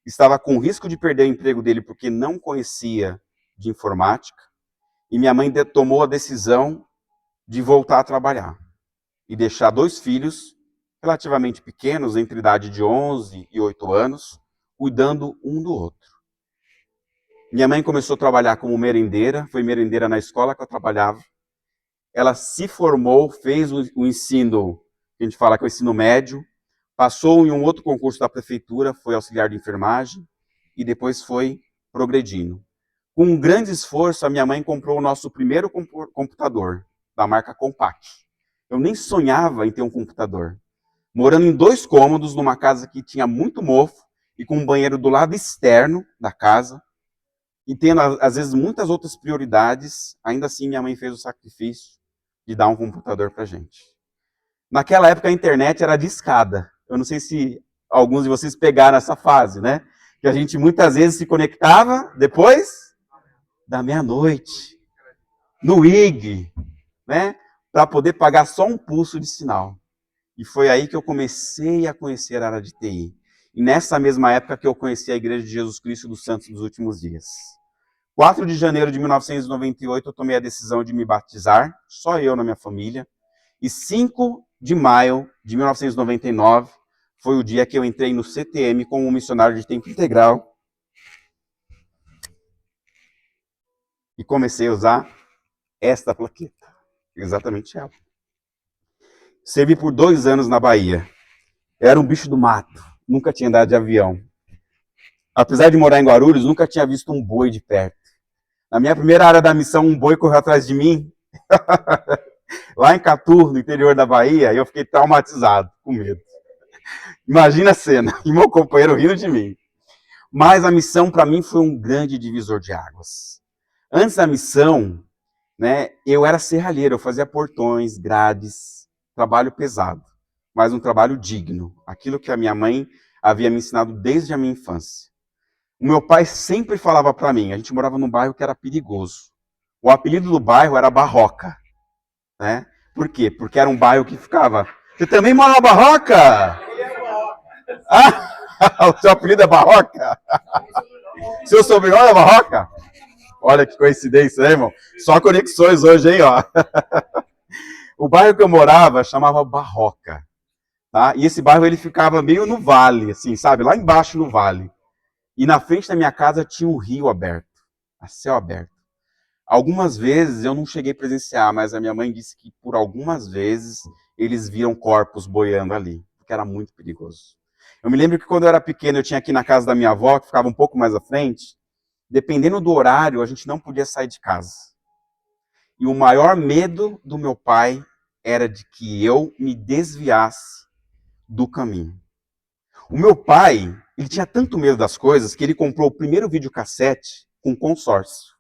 Estava com risco de perder o emprego dele porque não conhecia de informática. E minha mãe tomou a decisão de voltar a trabalhar e deixar 2 filhos relativamente pequenos, entre idade de 11 e 8 anos, cuidando um do outro. Minha mãe começou a trabalhar como merendeira, foi merendeira na escola que eu trabalhava. Ela se formou, fez o ensino, que a gente fala que é o ensino médio, passou em um outro concurso da prefeitura, foi auxiliar de enfermagem e depois foi progredindo. Com um grande esforço, a minha mãe comprou o nosso primeiro computador, da marca Compaq. Eu nem sonhava em ter um computador. Morando em 2 cômodos, numa casa que tinha muito mofo e com um banheiro do lado externo da casa, e tendo, às vezes, muitas outras prioridades, ainda assim minha mãe fez o sacrifício de dar um computador pra gente. Naquela época a internet era discada. Eu não sei se alguns de vocês pegaram essa fase, né? Que a gente muitas vezes se conectava depois da meia-noite, no IG, né? Para poder pagar só um pulso de sinal. E foi aí que eu comecei a conhecer a área de TI. E nessa mesma época que eu conheci a Igreja de Jesus Cristo dos Santos dos Últimos Dias. 4 de janeiro de 1998 eu tomei a decisão de me batizar, só eu na minha família. E 5 de maio de 1999 foi o dia que eu entrei no CTM como um missionário de tempo integral. E comecei a usar esta plaqueta. Exatamente ela. Servi por 2 anos na Bahia. Era um bicho do mato. Nunca tinha andado de avião. Apesar de morar em Guarulhos, nunca tinha visto um boi de perto. Na minha primeira área da missão, um boi correu atrás de mim. Lá em Catu, no interior da Bahia, eu fiquei traumatizado, com medo. Imagina a cena. E meu companheiro rindo de mim. Mas a missão, para mim, foi um grande divisor de águas. Antes da missão, né, eu era serralheiro, eu fazia portões, grades, trabalho pesado, mas um trabalho digno. Aquilo que a minha mãe havia me ensinado desde a minha infância. O meu pai sempre falava para mim, a gente morava num bairro que era perigoso. O apelido do bairro era Barroca. Né? Por quê? Porque era um bairro que ficava... Você também mora na Barroca? Ah, o seu apelido é Barroca? Seu sobrenome é Barroca? Olha que coincidência, né, irmão? Só conexões hoje, hein, ó. O bairro que eu morava chamava Barroca, tá? E esse bairro ele ficava meio no vale, assim, sabe? Lá embaixo no vale. E na frente da minha casa tinha um rio aberto, a céu aberto. Algumas vezes eu não cheguei a presenciar, mas a minha mãe disse que por algumas vezes eles viram corpos boiando ali, porque era muito perigoso. Eu me lembro que quando eu era pequeno, eu tinha aqui na casa da minha avó, que ficava um pouco mais à frente. Dependendo do horário, a gente não podia sair de casa. E o maior medo do meu pai era de que eu me desviasse do caminho. O meu pai, ele tinha tanto medo das coisas que ele comprou o primeiro videocassete com consórcio.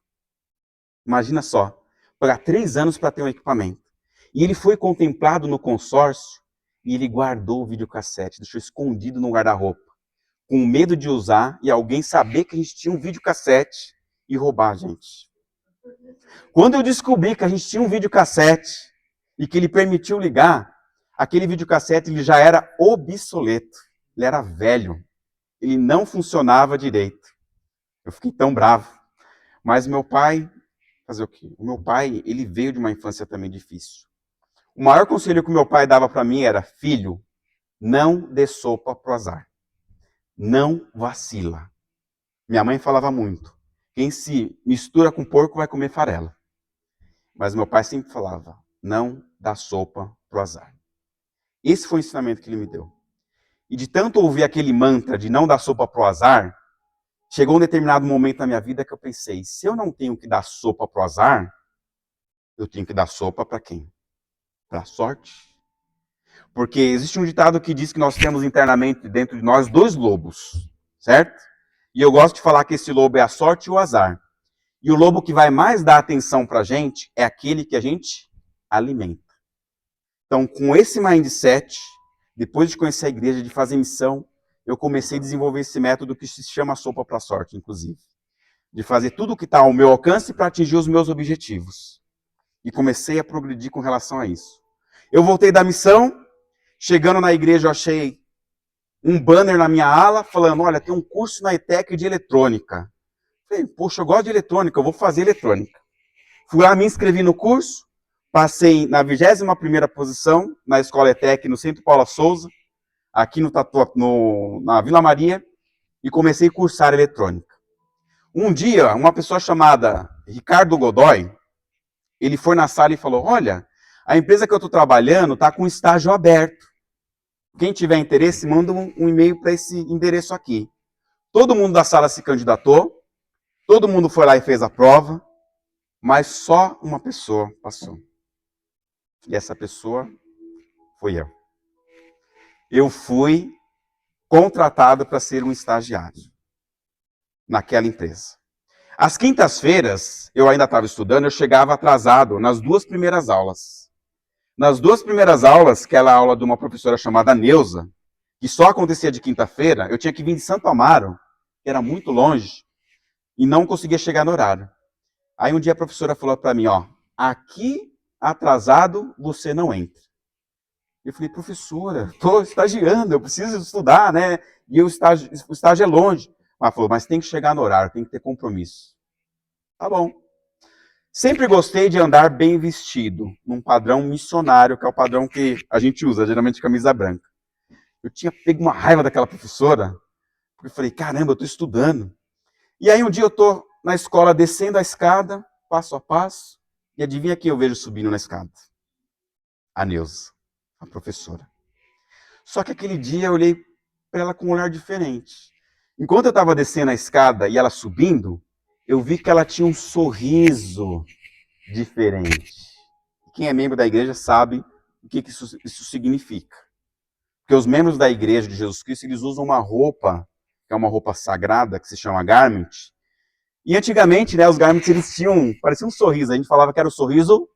Imagina só, pagar 3 anos para ter um equipamento. E ele foi contemplado no consórcio e ele guardou o videocassete, deixou escondido no guarda-roupa, com medo de usar e alguém saber que a gente tinha um videocassete e roubar a gente. Quando eu descobri que a gente tinha um videocassete e que ele permitiu ligar, aquele videocassete ele já era obsoleto, ele era velho, ele não funcionava direito. Eu fiquei tão bravo. Mas meu pai, fazer o quê? O meu pai, ele veio de uma infância também difícil. O maior conselho que o meu pai dava para mim era: filho, Não dê sopa pro azar. Não vacila. Minha mãe falava muito. Quem se mistura com porco vai comer farelo. Mas meu pai sempre falava, não dá sopa pro azar. Esse foi o ensinamento que ele me deu. E de tanto ouvir aquele mantra de não dar sopa pro azar, chegou um determinado momento na minha vida que eu pensei, se eu não tenho que dar sopa pro azar, eu tenho que dar sopa para quem? Para sorte. Porque existe um ditado que diz que nós temos internamente dentro de nós 2 lobos, certo? E eu gosto de falar que esse lobo é a sorte e o azar. E o lobo que vai mais dar atenção pra gente é aquele que a gente alimenta. Então, com esse mindset, depois de conhecer a igreja, de fazer missão, eu comecei a desenvolver esse método que se chama sopa para sorte, inclusive. De fazer tudo o que está ao meu alcance para atingir os meus objetivos. E comecei a progredir com relação a isso. Eu voltei da missão, chegando na igreja eu achei um banner na minha ala, falando, olha, tem um curso na ETEC de eletrônica. Falei, poxa, eu gosto de eletrônica, eu vou fazer eletrônica. Fui lá, me inscrevi no curso, passei na 21ª posição na Escola ETEC, no Centro Paula Souza, aqui na Vila Maria, e comecei a cursar eletrônica. Um dia, uma pessoa chamada Ricardo Godoy, ele foi na sala e falou, olha, a empresa que eu estou trabalhando está com estágio aberto. Quem tiver interesse, manda um e-mail para esse endereço aqui. Todo mundo da sala se candidatou, todo mundo foi lá e fez a prova, mas só uma pessoa passou. E essa pessoa foi eu. Eu fui contratado para ser um estagiário naquela empresa. Às quintas-feiras, eu ainda estava estudando, eu chegava atrasado nas 2 primeiras aulas. Nas 2 primeiras aulas, aquela aula de uma professora chamada Neuza, que só acontecia de quinta-feira, eu tinha que vir de Santo Amaro, que era muito longe, e não conseguia chegar no horário. Aí um dia a professora falou para mim, ó, aqui atrasado você não entra. Eu falei, professora, estou estagiando, eu preciso estudar, né? E o estágio é longe. Ela falou, mas tem que chegar no horário, tem que ter compromisso. Tá bom. Sempre gostei de andar bem vestido, num padrão missionário, que é o padrão que a gente usa, geralmente camisa branca. Eu tinha pego uma raiva daquela professora, porque eu falei, caramba, eu estou estudando. E aí um dia eu estou na escola, descendo a escada, passo a passo, e adivinha quem eu vejo subindo na escada? A Neuza, a professora. Só que aquele dia eu olhei para ela com um olhar diferente. Enquanto eu estava descendo a escada e ela subindo, eu vi que ela tinha um sorriso diferente. Quem é membro da igreja sabe o que isso significa. Porque os membros da igreja de Jesus Cristo, eles usam uma roupa, que é uma roupa sagrada, que se chama garment. E antigamente, né, os garments, eles tinham, parecia um sorriso. A gente falava que era o sorriso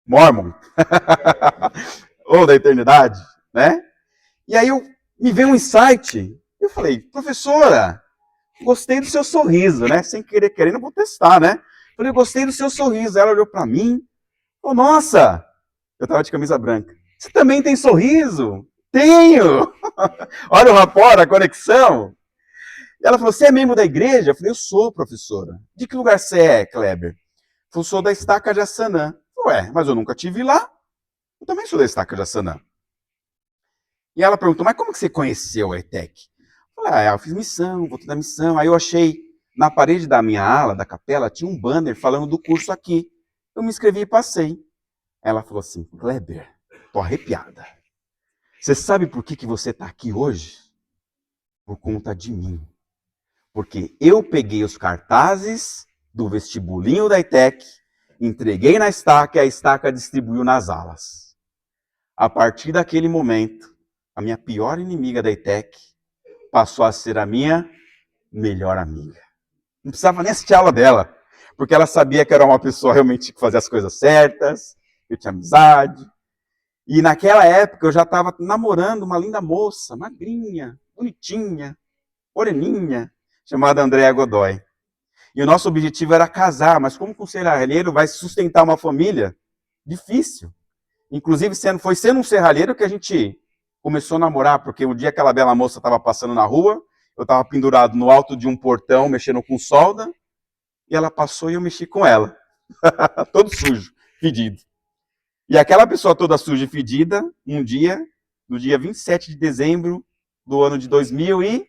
Mormon. Ou da eternidade, né? E aí me veio um insight. Eu falei, professora, gostei do seu sorriso, né? Sem querer, querendo, vou testar, né? Falei, gostei do seu sorriso. Ela olhou para mim. Oh, nossa! Eu tava de camisa branca. Você também tem sorriso? Tenho! Olha o rapport, a conexão. E ela falou, você é membro da igreja? Eu falei, eu sou, professora. De que lugar você é, Kleber? Eu sou da Estaca de Assanã. Ué, mas eu nunca tive lá. Eu também sou da Estaca de Assanã. E ela perguntou, mas como que você conheceu a ETEC? Eu falei, eu fiz missão, voltei da missão. Aí eu achei, na parede da minha ala, da capela, tinha um banner falando do curso aqui. Eu me inscrevi e passei. Ela falou assim, Kleber, tô arrepiada. Você sabe por que você está aqui hoje? Por conta de mim. Porque eu peguei os cartazes do vestibulinho da ETEC, entreguei na estaca e a estaca distribuiu nas alas. A partir daquele momento, a minha pior inimiga da ETEC passou a ser a minha melhor amiga. Não precisava nem assistir a aula dela, porque ela sabia que era uma pessoa realmente que fazia as coisas certas, eu tinha amizade. E naquela época eu já estava namorando uma linda moça, magrinha, bonitinha, moreninha, chamada Andréa Godoy. E o nosso objetivo era casar, mas como que um serralheiro vai sustentar uma família? Difícil. Inclusive, foi sendo um serralheiro que a gente começou a namorar, porque o dia que aquela bela moça estava passando na rua, eu estava pendurado no alto de um portão, mexendo com solda, e ela passou e eu mexi com ela. Todo sujo, fedido. E aquela pessoa toda suja e fedida, um dia, no dia 27 de dezembro do ano de 2002.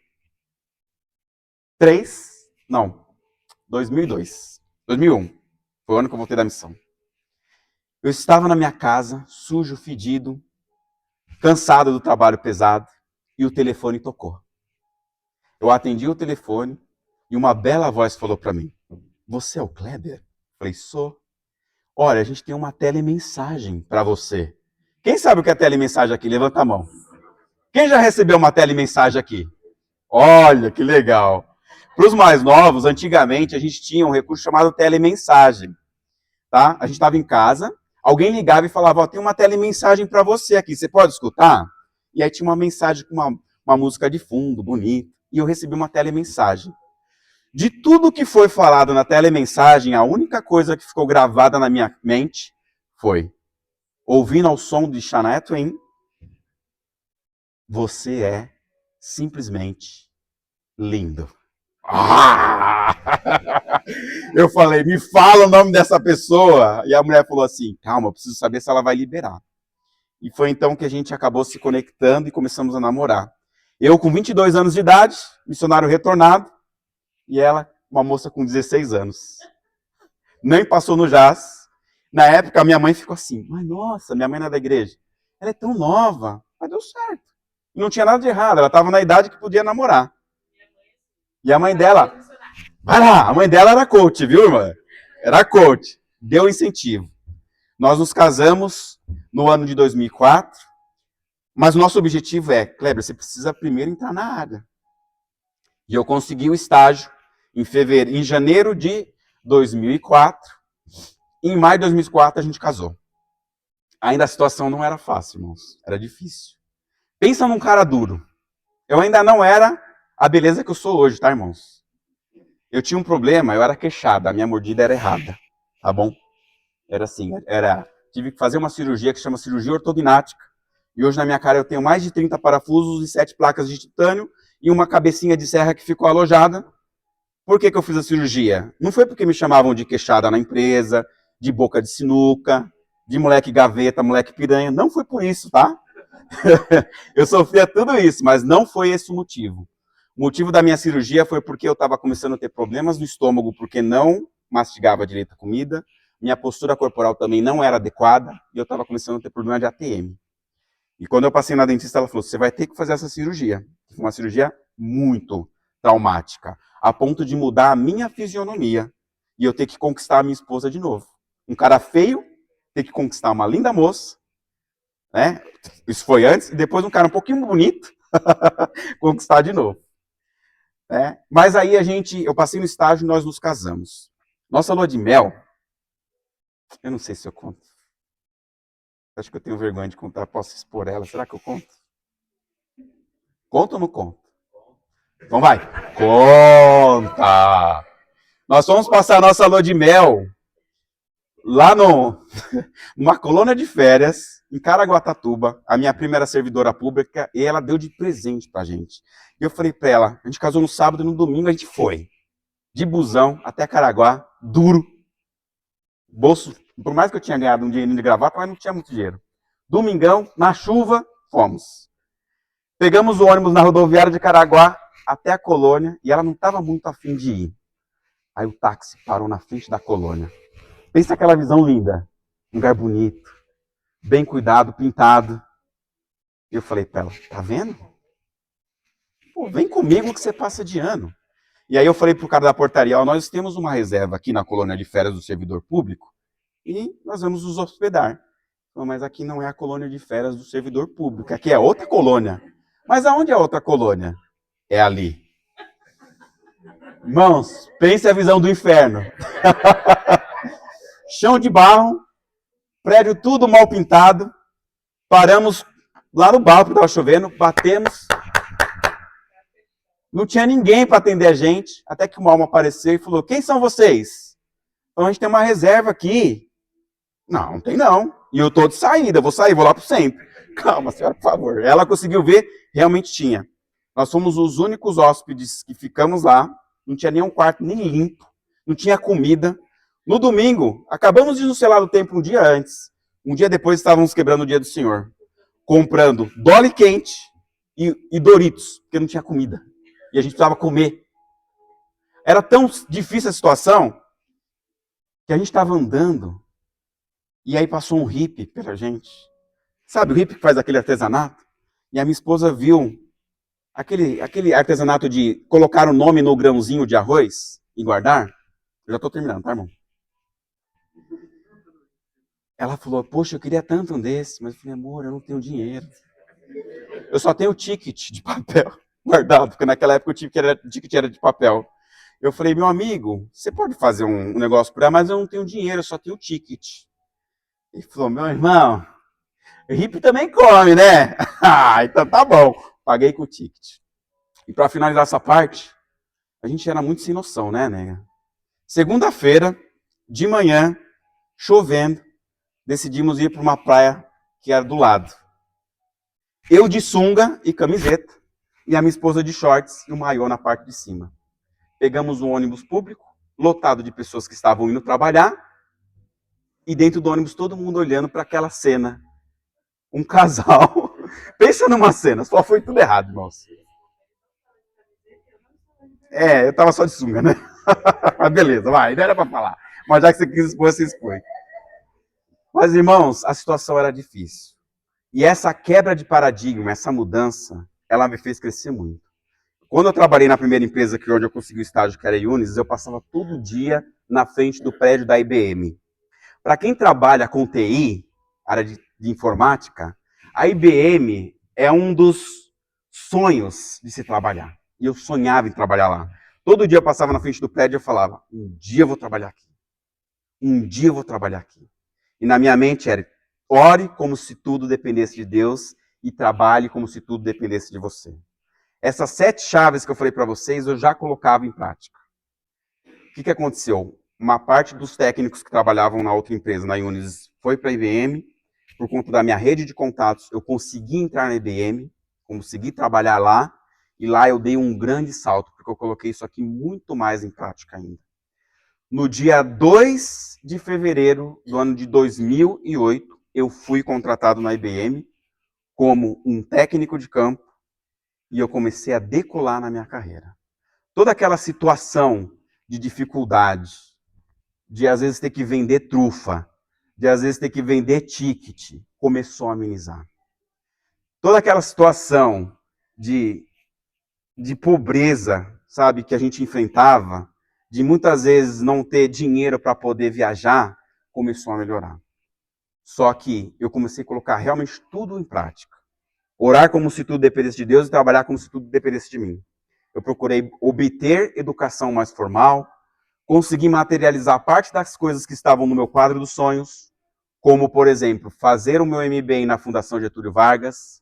Foi o ano que eu voltei da missão. Eu estava na minha casa, sujo, fedido, cansado do trabalho pesado, e o telefone tocou. Eu atendi o telefone e uma bela voz falou para mim: "Você é o Kleber?" Falei: "Sou." "Olha, a gente tem uma telemensagem para você." Quem sabe o que é telemensagem aqui? Levanta a mão. Quem já recebeu uma telemensagem aqui? Olha, que legal. Para os mais novos, antigamente a gente tinha um recurso chamado telemensagem. Tá? A gente estava em casa, alguém ligava e falava: tem uma telemensagem para você aqui, você pode escutar? E aí tinha uma mensagem com uma música de fundo, bonita, e eu recebi uma telemensagem. De tudo que foi falado na telemensagem, a única coisa que ficou gravada na minha mente foi, ouvindo ao som de Shania Twain: "Você é simplesmente lindo." Ah! Eu falei: "Me fala o nome dessa pessoa." E a mulher falou assim: "Calma, eu preciso saber se ela vai liberar." E foi então que a gente acabou se conectando e começamos a namorar. Eu com 22 anos de idade, missionário retornado, e ela, uma moça com 16 anos. Nem passou no jazz. Na época, a minha mãe ficou assim: "Mas nossa, minha mãe não é da igreja. Ela é tão nova." Mas deu certo. Não tinha nada de errado, ela estava na idade que podia namorar. E a mãe dela, vai lá, a mãe dela era coach, viu, irmã? Era coach. Deu incentivo. Nós nos casamos no ano de 2004, mas o nosso objetivo é: Kleber, você precisa primeiro entrar na área. E eu consegui o estágio em janeiro de 2004. Em maio de 2004 a gente casou. Ainda a situação não era fácil, irmãos. Era difícil. Pensa num cara duro. Eu ainda não era a beleza que eu sou hoje, tá, irmãos? Eu tinha um problema, eu era queixada, a minha mordida era errada, tá bom? Era assim, tive que fazer uma cirurgia que chama cirurgia ortognática, e hoje na minha cara eu tenho mais de 30 parafusos e 7 placas de titânio e uma cabecinha de serra que ficou alojada. Por que eu fiz a cirurgia? Não foi porque me chamavam de queixada na empresa, de boca de sinuca, de moleque gaveta, moleque piranha, não foi por isso, tá? Eu sofria tudo isso, mas não foi esse o motivo. O motivo da minha cirurgia foi porque eu estava começando a ter problemas no estômago, porque não mastigava direito a comida, minha postura corporal também não era adequada, e eu estava começando a ter problema de ATM. E quando eu passei na dentista, ela falou: "Você vai ter que fazer essa cirurgia." Foi uma cirurgia muito traumática, a ponto de mudar a minha fisionomia, e eu ter que conquistar a minha esposa de novo. Um cara feio, ter que conquistar uma linda moça, né? Isso foi antes, e depois um cara um pouquinho bonito, conquistar de novo. Mas aí eu passei no estágio e nós nos casamos. Nossa lua de mel, eu não sei se eu conto. Acho que eu tenho vergonha de contar, posso expor ela. Será que eu conto? Conto ou não conto? Então vai. Conta! Nós fomos passar a nossa lua de mel lá numa colônia de férias, em Caraguatatuba. A minha prima era servidora pública e ela deu de presente pra gente. E eu falei pra ela: a gente casou no sábado e no domingo a gente foi. De busão até Caraguá, duro. Bolso, por mais que eu tinha ganhado um dinheirinho de gravata, mas não tinha muito dinheiro. Domingão, na chuva, fomos. Pegamos o ônibus na rodoviária de Caraguá até a colônia e ela não estava muito afim de ir. Aí o táxi parou na frente da colônia. Pensa aquela visão linda. Um lugar bonito, bem cuidado, pintado. E eu falei pra ela: tá vendo? Pô, vem comigo que você passa de ano. E aí eu falei pro cara da portaria: ó, nós temos uma reserva aqui na colônia de férias do servidor público e nós vamos nos hospedar. Mas aqui não é a colônia de férias do servidor público, aqui é outra colônia. Mas aonde é a outra colônia? É ali. Irmãos, pense a visão do inferno. Chão de barro, prédio tudo mal pintado. Paramos lá no bar, porque estava chovendo, batemos. Não tinha ninguém para atender a gente, até que uma alma apareceu e falou: quem são vocês? Então a gente tem uma reserva aqui. Não, não tem não. E eu tô de saída, vou sair, vou lá pro centro. Calma, senhora, por favor. Ela conseguiu ver, realmente tinha. Nós fomos os únicos hóspedes que ficamos lá. Não tinha nenhum quarto nem limpo. Não tinha comida. No domingo, acabamos de nos selar do templo um dia antes. Um dia depois estávamos quebrando o dia do Senhor. comprando Dolly quente e Doritos, porque não tinha comida. E a gente precisava comer. Era tão difícil a situação que a gente estava andando e aí passou um hippie pela gente. Sabe o hippie que faz aquele artesanato? E a minha esposa viu aquele artesanato de colocar o nome no grãozinho de arroz e guardar. Eu já estou terminando, tá, irmão? Ela falou, poxa, eu queria tanto um desse. Mas eu falei, amor, eu não tenho dinheiro. Eu só tenho o ticket de papel guardado, porque naquela época o ticket era de papel. Eu falei, meu amigo, você pode fazer um negócio por aí, mas eu não tenho dinheiro, eu só tenho o ticket. Ele falou, meu irmão, hippie também come, né? Ah, então tá bom. Paguei com o ticket. E para finalizar essa parte, a gente era muito sem noção, né, nega? Segunda-feira, de manhã, chovendo, decidimos ir para uma praia que era do lado. Eu de sunga e camiseta, e a minha esposa de shorts e o maiô na parte de cima. Pegamos um ônibus público, lotado de pessoas que estavam indo trabalhar, e dentro do ônibus todo mundo olhando para aquela cena. Um casal. Pensa numa cena, só foi tudo errado, irmãos. Eu tava só de sunga, né? Mas beleza, vai, não era para falar. Mas já que você quis expor, você expõe. Mas, irmãos, a situação era difícil. E essa quebra de paradigma, essa mudança, ela me fez crescer muito. Quando eu trabalhei na primeira empresa que onde eu consegui o estágio, que era a Unis, eu passava todo dia na frente do prédio da IBM. Para quem trabalha com TI, área de informática, a IBM é um dos sonhos de se trabalhar. E eu sonhava em trabalhar lá. Todo dia eu passava na frente do prédio e eu falava, um dia eu vou trabalhar aqui. Um dia eu vou trabalhar aqui. E na minha mente era, ore como se tudo dependesse de Deus e trabalhe como se tudo dependesse de você. Essas 7 chaves que eu falei para vocês, eu já colocava em prática. O que aconteceu? Uma parte dos técnicos que trabalhavam na outra empresa, na Unis, foi para a IBM. Por conta da minha rede de contatos, eu consegui entrar na IBM, consegui trabalhar lá, e lá eu dei um grande salto, porque eu coloquei isso aqui muito mais em prática ainda. No dia 2 de fevereiro do ano de 2008, eu fui contratado na IBM como um técnico de campo, e eu comecei a decolar na minha carreira. Toda aquela situação de dificuldade, de às vezes ter que vender trufa, de às vezes ter que vender ticket, começou a amenizar. Toda aquela situação de pobreza, sabe, que a gente enfrentava, de muitas vezes não ter dinheiro para poder viajar, começou a melhorar. Só que eu comecei a colocar realmente tudo em prática. Orar como se tudo dependesse de Deus e trabalhar como se tudo dependesse de mim. Eu procurei obter educação mais formal, consegui materializar parte das coisas que estavam no meu quadro dos sonhos, como, por exemplo, fazer o meu MBA na Fundação Getúlio Vargas.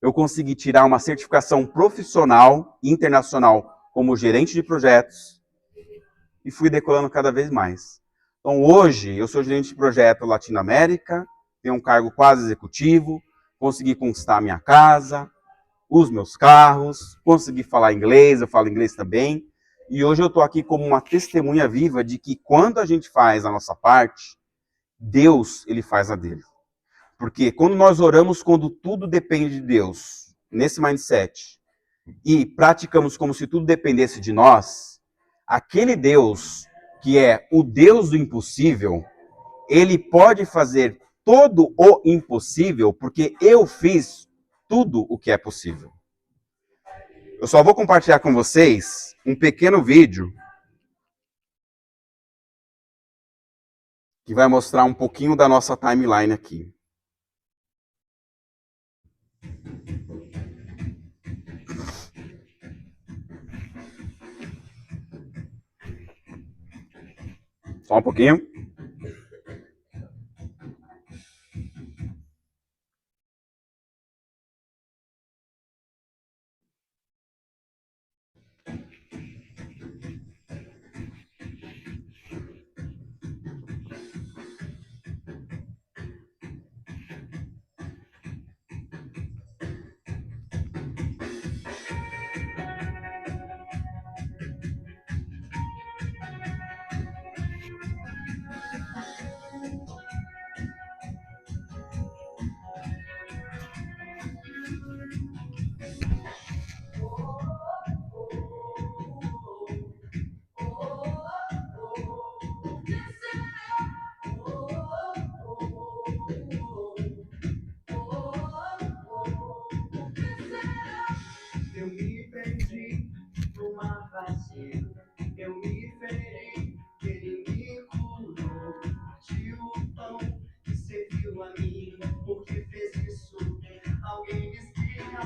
Eu consegui tirar uma certificação profissional e internacional como gerente de projetos e fui decolando cada vez mais. Então, hoje, eu sou gerente de projeto Latinoamérica, tenho um cargo quase executivo, consegui conquistar a minha casa, os meus carros, consegui falar inglês, eu falo inglês também. E hoje eu estou aqui como uma testemunha viva de que quando a gente faz a nossa parte, Deus, ele faz a dele. Porque quando nós oramos, quando tudo depende de Deus, nesse mindset, e praticamos como se tudo dependesse de nós, aquele Deus, que é o Deus do impossível, ele pode fazer todo o impossível, porque eu fiz tudo o que é possível. Eu só vou compartilhar com vocês um pequeno vídeo que vai mostrar um pouquinho da nossa timeline aqui. Só um pouquinho. mim, porque fez isso. Alguém me explica.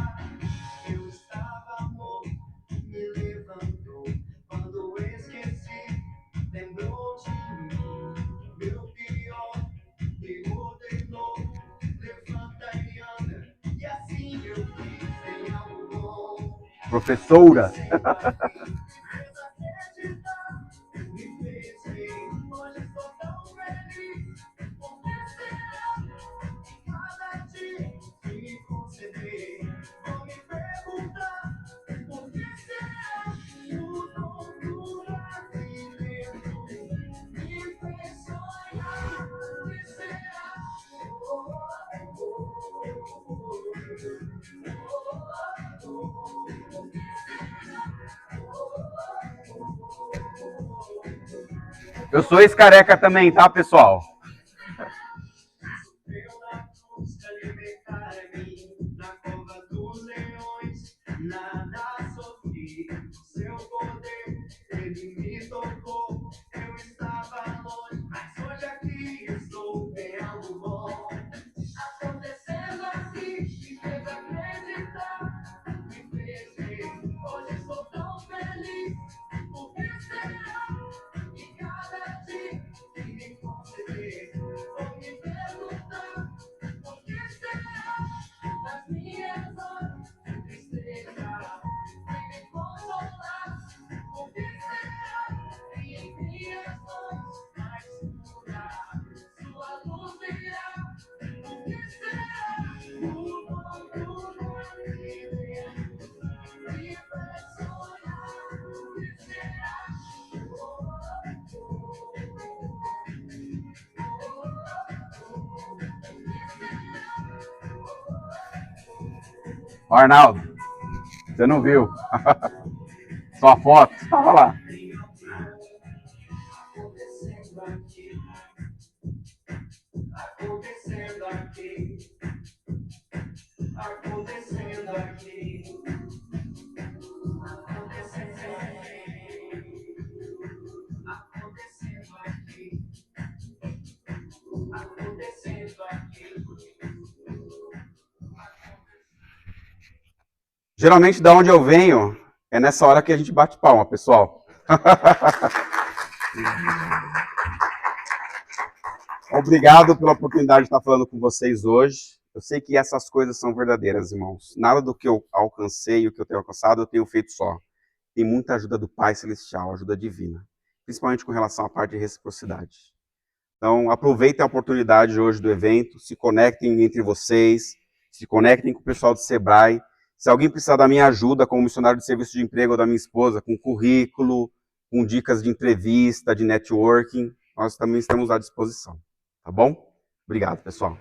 Eu estava morto, me levantou. Quando esqueci, lembrou de mim. Meu pior, me ordenou. Levanta e anda. E assim eu fiz, tem algo bom. Professora. Eu sou ex-careca também, tá, pessoal? Na cova dos leões, nada sofri. Seu poder, ele me tocou. Eu estava longe, mas hoje aqui estou. Tem algo bom acontecendo aqui. Me fez acreditar, me fez ver. Hoje estou tão feliz. Porque será que cada dia que me conceder, vou me perguntar por que será nas minhas horas de tristeza vem me consolar. Por que será que em minhas noites mais escuras sua luz virá? Por que será o bom do me faz sonhar? Por que será? Ó, Arnaldo, você não viu. Sua foto estava lá. Acontecendo aqui, acontecendo aqui, acontecendo aqui, acontecendo aqui, acontecendo aqui. Geralmente, da onde eu venho, é nessa hora que a gente bate palma, pessoal. Obrigado pela oportunidade de estar falando com vocês hoje. Eu sei que essas coisas são verdadeiras, irmãos. Nada do que eu alcancei e o que eu tenho alcançado, eu tenho feito só. Tem muita ajuda do Pai Celestial, ajuda divina. Principalmente com relação à parte de reciprocidade. Então, aproveitem a oportunidade hoje do evento, se conectem entre vocês, se conectem com o pessoal do Sebrae. Se alguém precisar da minha ajuda como missionário de serviço de emprego ou da minha esposa, com currículo, com dicas de entrevista, de networking, nós também estamos à disposição. Tá bom? Obrigado, pessoal.